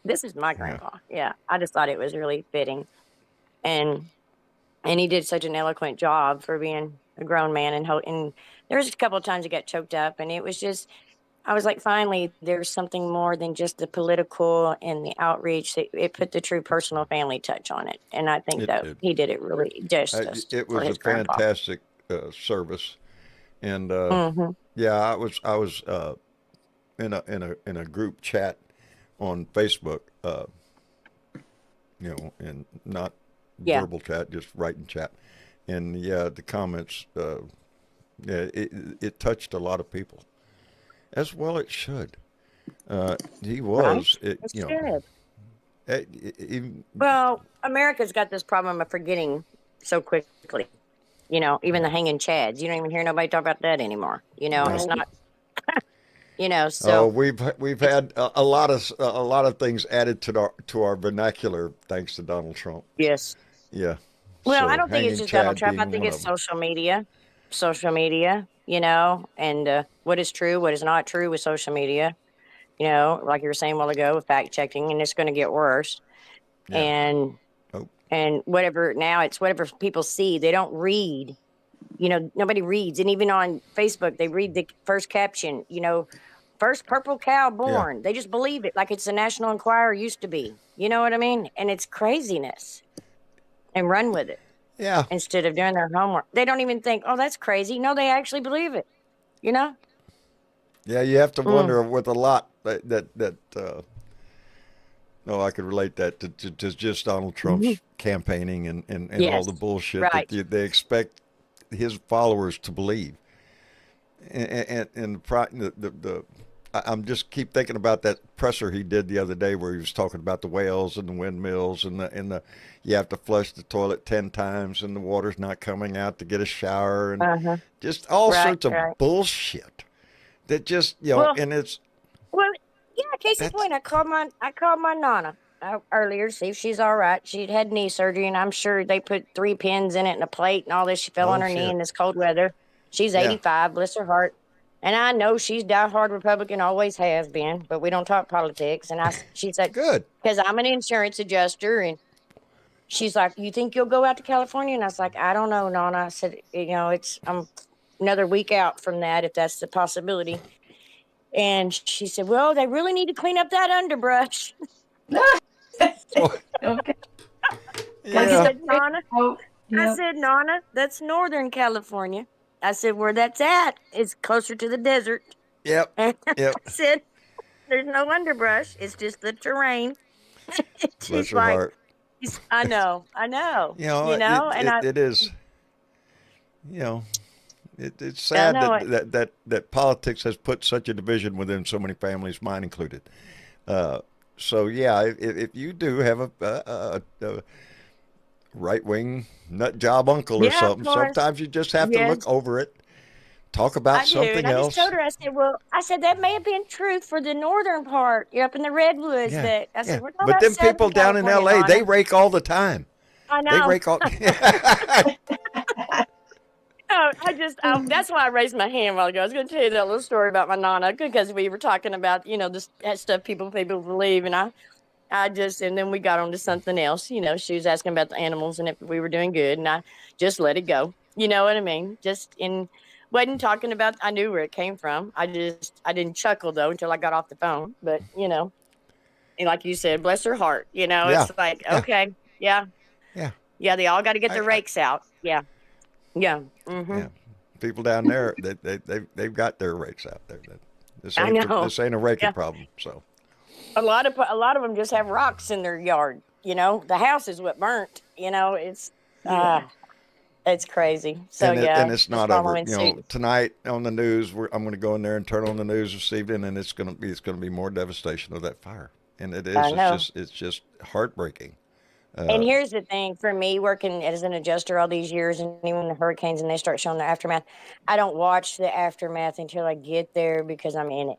This is my Yeah. grandpa. Yeah, I just thought it was really fitting, and he did such an eloquent job for being a grown man. And there was a couple of times he got choked up, and it was just. I was like, finally, there's something more than just the political and the outreach. It put the true personal family touch on it, and I think that It he did it really justice it for was a his grandpa. fantastic service, and Hmm. yeah, I was in a group chat on Facebook, and not Yeah. verbal chat, just writing chat, and yeah, the comments, yeah, it touched a lot of people, as well it should. He was, It's good. even Well, America's got this problem of forgetting so quickly. Even the hanging chads. You don't even hear nobody talk about that anymore. It's No. not. Oh, So we've had a lot of things added to our vernacular thanks to Donald Trump. yes. Yeah. Well, So I don't think it's hanging just Donald Chad Trump. I being think one it's of them. social media, and what is true, what is not true with social media, like you were saying a while ago, with fact checking, and it's going to get worse. Yeah. And Oh. and whatever now, it's whatever people see. They don't read. Nobody reads, and even on Facebook, they read the first caption. First purple cow born. They just believe it like it's the National Enquirer used to be. You know what I mean? And it's craziness, and run with it Yeah. instead of doing their homework. They don't even think, oh, that's crazy. No, they actually believe it. You know? Yeah, you have to Mm. wonder with a lot that no, I could relate that to just Donald Trump's campaigning and all Yes, the bullshit right. that they expect his followers to believe. And I'm just keep thinking about that presser he did the other day where he was talking about the whales and the windmills and the you have to flush the toilet 10 times and the water's not coming out to get a shower and Uh-huh. just all Right, sorts of right. bullshit that just Well- and it's Well, yeah, case in That's- point, I called my nana earlier to see if she's all right. She'd had knee surgery, and I'm sure they put 3 pins in it and a plate and all this. She fell Oh, on her knee shit. in this cold weather. She's Yeah. 85, bless her heart. And I know she's diehard Republican, always has been, but we don't talk politics. And she said, good. because I'm an insurance adjuster, and she's like, "You think you'll go out to California?" And I was like, "I don't know, Nana." I said, I'm another week out from that, if that's the possibility. And she said, "Well, they really need to clean up that underbrush." Okay. I Yeah. said, "Nana," Oh, I yeah. said, "Nana, that's Northern California." I said, "Where that's at is closer to the desert." Yep. I Yep. said, There's no underbrush. It's just the terrain. Bless She's her like, heart. I know, You know, and it is. You know, it's I sad know it. that politics has put such a division within so many families, mine included. So yeah, if you do have a right wing nut job uncle or Yeah, of something, course. sometimes you just have to look Yes, over it, talk about I do. And something I just else. told her, I said, well, I said, that may have been truth for the northern part. You're up in the redwoods. Yeah, That I yeah. said, we're talking But about then people Southern down in California, L.A. they Nana. rake all the time. I They know. rake all. No, that's why I raised my hand a while ago. I was going to tell you that little story about my Nana because we were talking about, that stuff people believe. And and then we got on to something else. She was asking about the animals and if we were doing good. And I just let it go. You know what I mean? Wasn't talking about, I knew where it came from. I didn't chuckle though until I got off the phone. But, and like you said, bless her heart. Yeah, It's like, yeah, okay, yeah, yeah. yeah, they all got to get their I rakes out. Yeah, yeah. Mm-hmm. yeah. People down there, they've got their rakes out there. This I ain't know. this ain't a raking Yeah. problem. So A lot of them just have rocks in their yard. The house is what burnt. It's crazy. So and it's just not over. following suit. Tonight on the news, I'm going to go in there and turn on the news this evening, and it's going to be more devastation of that fire. And it is. I know. It's just heartbreaking. And here's the thing for me, working as an adjuster all these years, and even the hurricanes, and they start showing the aftermath. I don't watch the aftermath until I get there because I'm in it,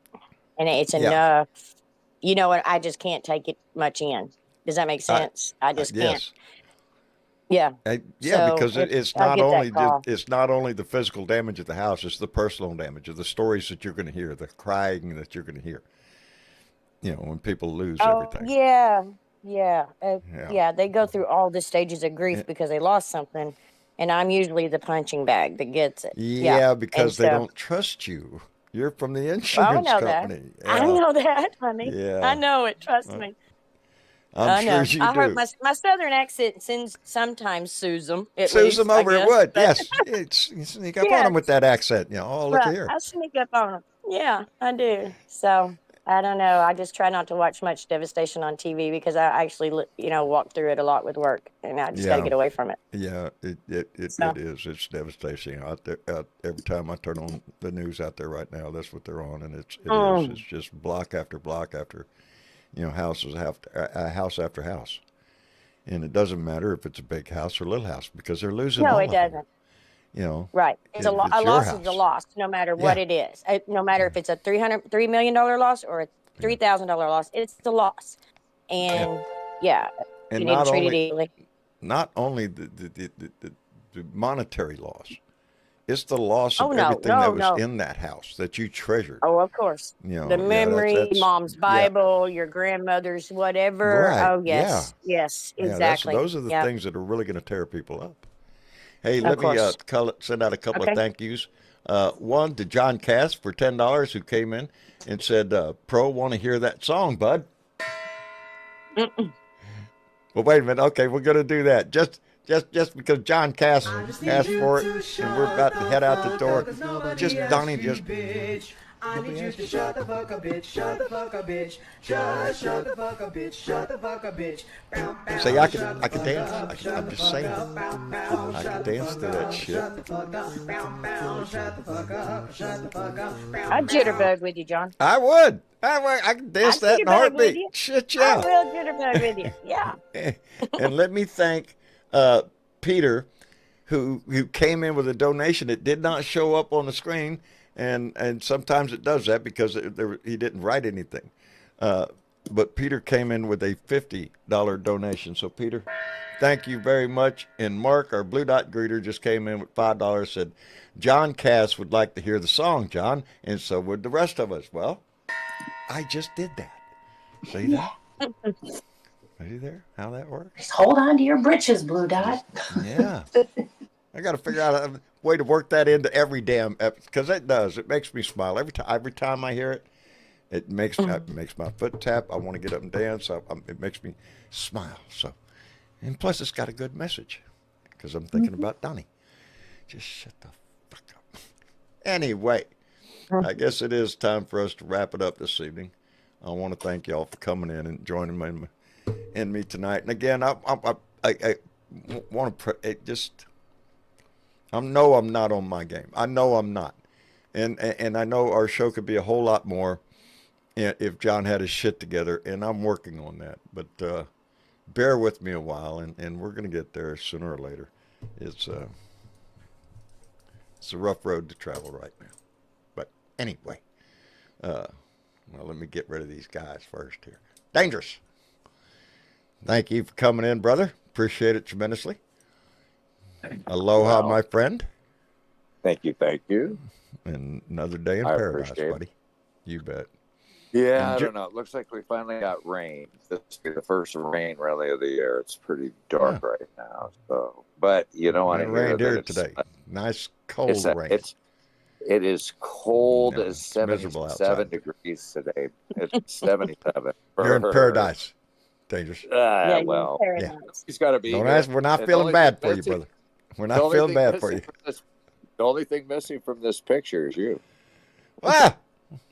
and it's Yeah. enough. You know what? I just can't take it much in. Does that make sense? I just can't. Yes. Yeah. Yeah, So because it's I not get that only call. it's not only the physical damage of the house; it's the personal damage of the stories that you're going to hear, the crying that you're going to hear. When people lose Oh, everything. yeah. Yeah. Yeah. Yeah. They go through all the stages of grief Yeah. because they lost something. And I'm usually the punching bag that gets it. Yeah. Yeah, And because they so, don't trust you. You're from the I insurance know that. company. I Yeah. know that, honey. I Yeah. know it. Trust me. I'm I sure know. you I heard do. my southern accent sometimes soothes them, at Sues least, them I over, it guess. would. But Yes. You sneak up on yeah, them with that accent. Oh, look right. here. I sneak up on them. Yeah, I do. So I don't know. I just try not to watch much devastation on TV because I actually, walk through it a lot with work, and I just got to Yeah. get away from it. Yeah, it So, is. It's devastating out there. Every time I turn on the news out there right now, that's what they're on, and it is. mm, It's just block after block after, houses after house after house, and it doesn't matter if it's a big house or a little house because they're losing no, all it of them. doesn't. Right. It's If a it's your loss is a house, loss, no matter yeah, what it is. No matter if it's a $3 million loss or a yeah, $3,000 loss, it's a loss. yeah. And yeah, And you need to treat it equally. not only the monetary loss, it's the loss Oh of no, everything that no, was no. in that house that you treasured. Oh, of course. The Yeah, memory, that's mom's yeah. Bible, your grandmother's whatever. Right. Oh Yeah. yes, yes, Yeah, exactly. those are the Yep, things that are really going to tear people up. Hey, of let me course. send out a couple of Okay. thank yous. One to John Cass for $10 who came in and said, "Pro, want to hear that song, bud?" Mm-mm. Well, wait a minute. Okay, we're going to do that. Just because John Cass asked for it, and we're about to head out the door. Just Donnie, just I need you to shut the fuck up, bitch. Shut the fuck up, bitch. Just shut the fuck up, bitch. Shut the fuck up, bitch. Bow, bow, say I shut can the dance. fuck up, shut I'm the just fuck saying. up, bow, bow, I can shut the dance to fuck that up, shit. shut the fuck up, bow, bow, shut the fuck up, shut the fuck up, bow, I'd bow. jitterbug with you, John. I would. I can dance I'd that in a jitterbug with heartbeat. you. Shit, I yeah. will jitterbug with you. Yeah. And let me thank Peter, who came in with a donation. It did not show up on the screen, and sometimes it does that because he didn't write anything. But Peter came in with a $50 donation. So Peter, thank you very much. And Mark, our Blue Dot greeter, just came in with $5. Said John Cass would like to hear the song, John, and so would the rest of us. Well, I just did that. See that? See there? How that works? Just hold on to your britches, Blue Dot. Yeah. I got to figure out a way to work that into every damn episode because it does. It makes me smile every time I hear it. It makes my foot tap. I want to get up and dance. It makes me smile. So, and plus it's got a good message because I'm thinking about Donnie. Just shut the fuck up. Anyway, I guess it is time for us to wrap it up this evening. I want to thank y'all for coming in and joining me tonight. And again, I want to just. I know I'm not on my game. I know I'm not, and I know our show could be a whole lot more if John had his shit together, and I'm working on that. But bear with me a while, and we're gonna get there sooner or later. It's a rough road to travel right now. But anyway, well, let me get rid of these guys first here. Dangerous. Thank you for coming in, brother. Appreciate it tremendously. Aloha, Well, my friend. Thank you. And another day in I paradise, appreciate it. buddy. You bet. Yeah, I don't know. It looks like we finally got rain. This will be the first rain really of the year. It's pretty dark right now. So, but you don't want It to hear rained that here it's today. Nice it's cold rain. it is cold No, as it's miserable 77 outside. degrees today. It's 77. You're in paradise. Dangerous. Yeah, you're Well, in paradise. he's got to be Don't here. ask. We're not And the feeling only bad thing for you, missing- brother. We're the not only feeling thing bad for missing you. from this- The only thing missing from this picture is you. Ah,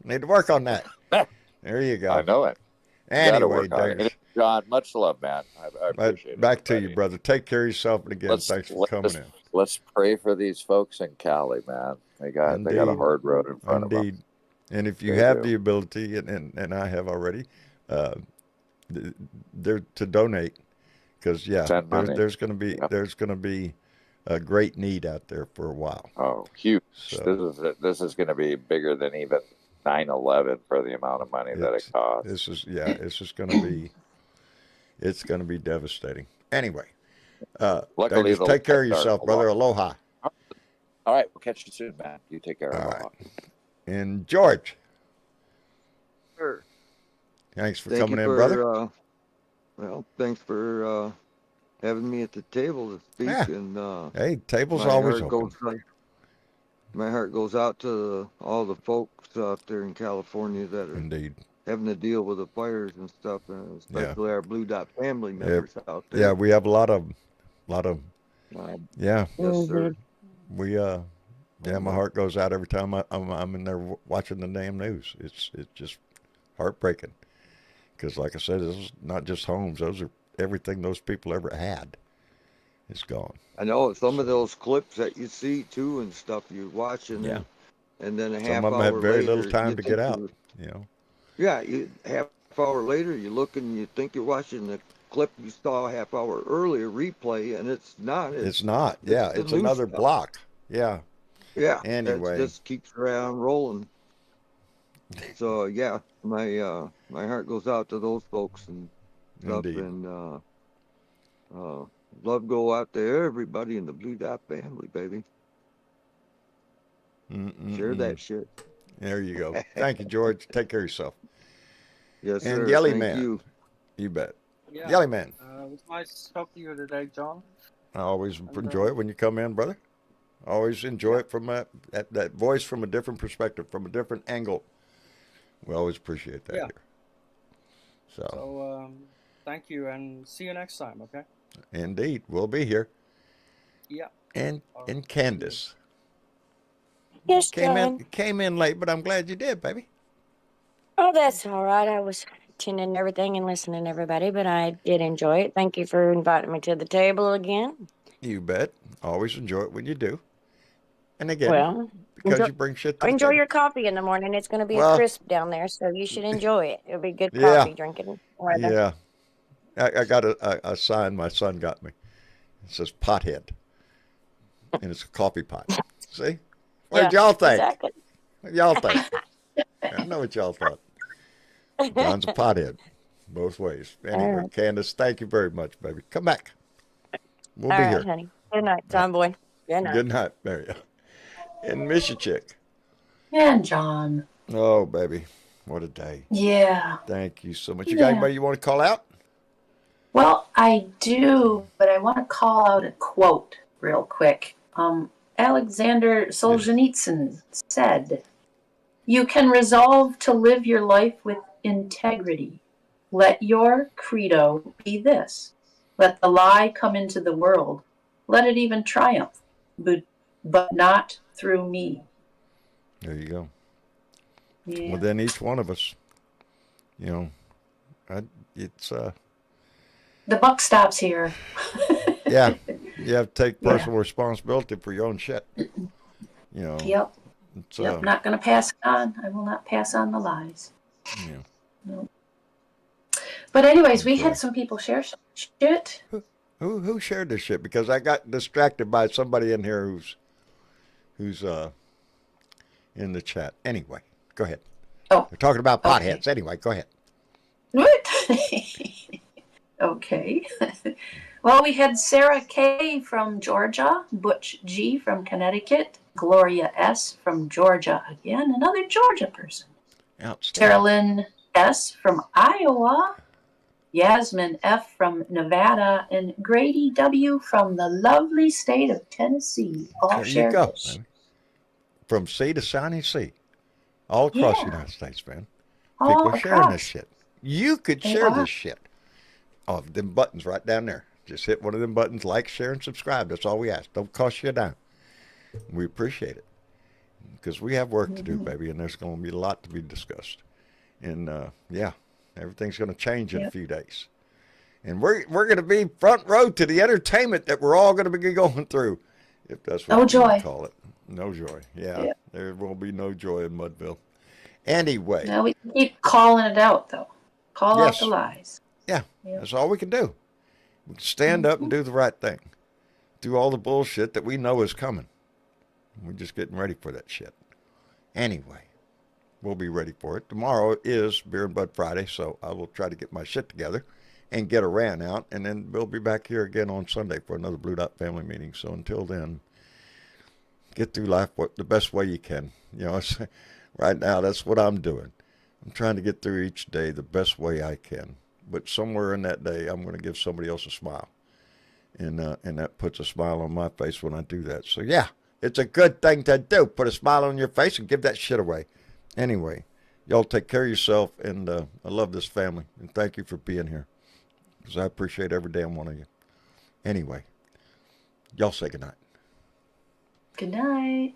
need to work on that. There you go. I know it. Gotta Anyway, work on it. Dangerous. John, much love, man. I appreciate it. Back to you, everybody. brother. Take care of yourself, and again, thanks for coming in. Let's pray for these folks in Cali, man. They got a Indeed. hard road in front of them. Indeed. And if you They have do. the ability, and I have already, there to donate, because Send money. there's going to be Yep. there's going to be a great need out there for a while. Oh, huge! So- This is going to be bigger than even 9/11 for the amount of money that it costs. This is going to be it's going to be devastating. Anyway, Luckily, Dangerous, take care of lights are yourself, brother. along. Aloha. All right, we'll catch you soon, man. You take care. All Aloha. right. And George, Sure. thanks for Thank coming you in, for, brother. well, thanks for having me at the table to speak. Yeah. And Hey, table's my always heart open. my heart goes out to all the folks out there in California that are Indeed. having to deal with the fires and stuff, and especially our Blue Dot family members out there. Yeah, we have a lot of yeah. Yes, sir. We my heart goes out every time I'm in there watching the damn news. It's just heartbreaking, because like I said, this is not just homes; those are everything those people ever had. It's gone. I know some of those clips that you see too and stuff you're watching. Yeah. And then a Some half of them hour had very later, little time you to think get out. you're- You know. Yeah, half hour later, you look and you think you're watching the clip you saw a half hour earlier replay, and it's not. It's not. Yeah, the it's new another stuff. block. Yeah. Yeah. Anyway. It just keeps around rolling. So yeah, my heart goes out to those folks and stuff, Indeed. and love go out to everybody in the Blue Dot family, baby. Share that shit. There you go. Thank you, George. Take care of yourself. Yes, And sir. Yelly Thank Man. you. You bet. Yeah. Yelly Man. It was nice to talk to you today, John. I always enjoy it when you come in, brother. I always enjoy it from that voice from a different perspective, from a different angle. We always appreciate that Yeah. here. So, So, thank you and see you next time, okay? indeed, we'll be here. Yeah. And All right. Candace Yes, John. came in late, but I'm glad you did, baby. Oh, that's all right. I was attending everything and listening to everybody, but I did enjoy it. Thank you for inviting me to the table again. You bet. Always enjoy it when you do. And again, Well, because enjoy- you bring shit to the enjoy table. your coffee in the morning. It's going to be Well- crisp down there, so you should enjoy it. It'll be good Yeah. coffee drinking weather. Yeah. I got a sign my son got me. It says pothead. And it's a coffee pot. See? What did Yeah, y'all think? Exactly. What y'all think? I know what y'all thought. John's a pothead. Both ways. Anyway, right. Candace, thank you very much, baby. Come back. We'll All be right, here. honey. Good night, Tom boy. Good night. Good night. There you go. And miss you, chick. And John. Oh, baby. What a day. Yeah. Thank you so much. You got Yeah. anybody you want to call out? Well, I do, but I want to call out a quote real quick. Alexander Solzhenitsyn said, "You can resolve to live your life with integrity. Let your credo be this. Let the lie come into the world. Let it even triumph, but not through me." There you go. Yeah. Within each one of us. You know, it's The buck stops here. yeah. You have to take Yeah. personal responsibility for your own shit. You know, Yep. it's Yep. Not going to pass it on. I will not pass on the lies. yeah. No. But anyways, we Okay. had some people share some shit. Who shared this shit? Because I got distracted by somebody in here who's in the chat. Anyway, go ahead. Oh, We're talking about okay. potheads. Anyway, go ahead. What? Okay. Well, we had Sarah K. from Georgia, Butch G. from Connecticut, Gloria S. from Georgia again, another Georgia person. Outstanding. Carolyn S. from Iowa, Yasmin F. from Nevada, and Grady W. from the lovely state of Tennessee. All There you shared go. this. Baby. From sea to sunny sea. All across the Yeah. United States, man. All People are sharing this across. shit. You could They share are. this shit. Oh, them buttons right down there. Just hit one of them buttons, like, share, and subscribe. That's all we ask. Don't cost you a dime. We appreciate it. Because we have work to do, baby, and there's going to be a lot to be discussed. And, yeah, everything's going to change in a Yep. few days. And we're going to be front row to the entertainment that we're all going to be going through, if that's what No you joy. want to call it. No joy. Yeah, Yep. there will be no joy in Mudville. Anyway, Now we keep calling it out, though. Call out Yes. the lies. yeah, Yep. that's all we can do. We can stand up and do the right thing. Do all the bullshit that we know is coming. We're just getting ready for that shit. Anyway, we'll be ready for it. Tomorrow is Beer and Bud Friday, so I will try to get my shit together and get a rant out, and then we'll be back here again on Sunday for another Blue Dot family meeting. So until then, get through life the best way you can. You know, right now, that's what I'm doing. I'm trying to get through each day the best way I can. But somewhere in that day, I'm going to give somebody else a smile. And that puts a smile on my face when I do that. So, yeah, it's a good thing to do. Put a smile on your face and give that shit away. Anyway, y'all take care of yourself. And I love this family. And thank you for being here. Because I appreciate every damn one of you. Anyway, y'all say goodnight. Good night.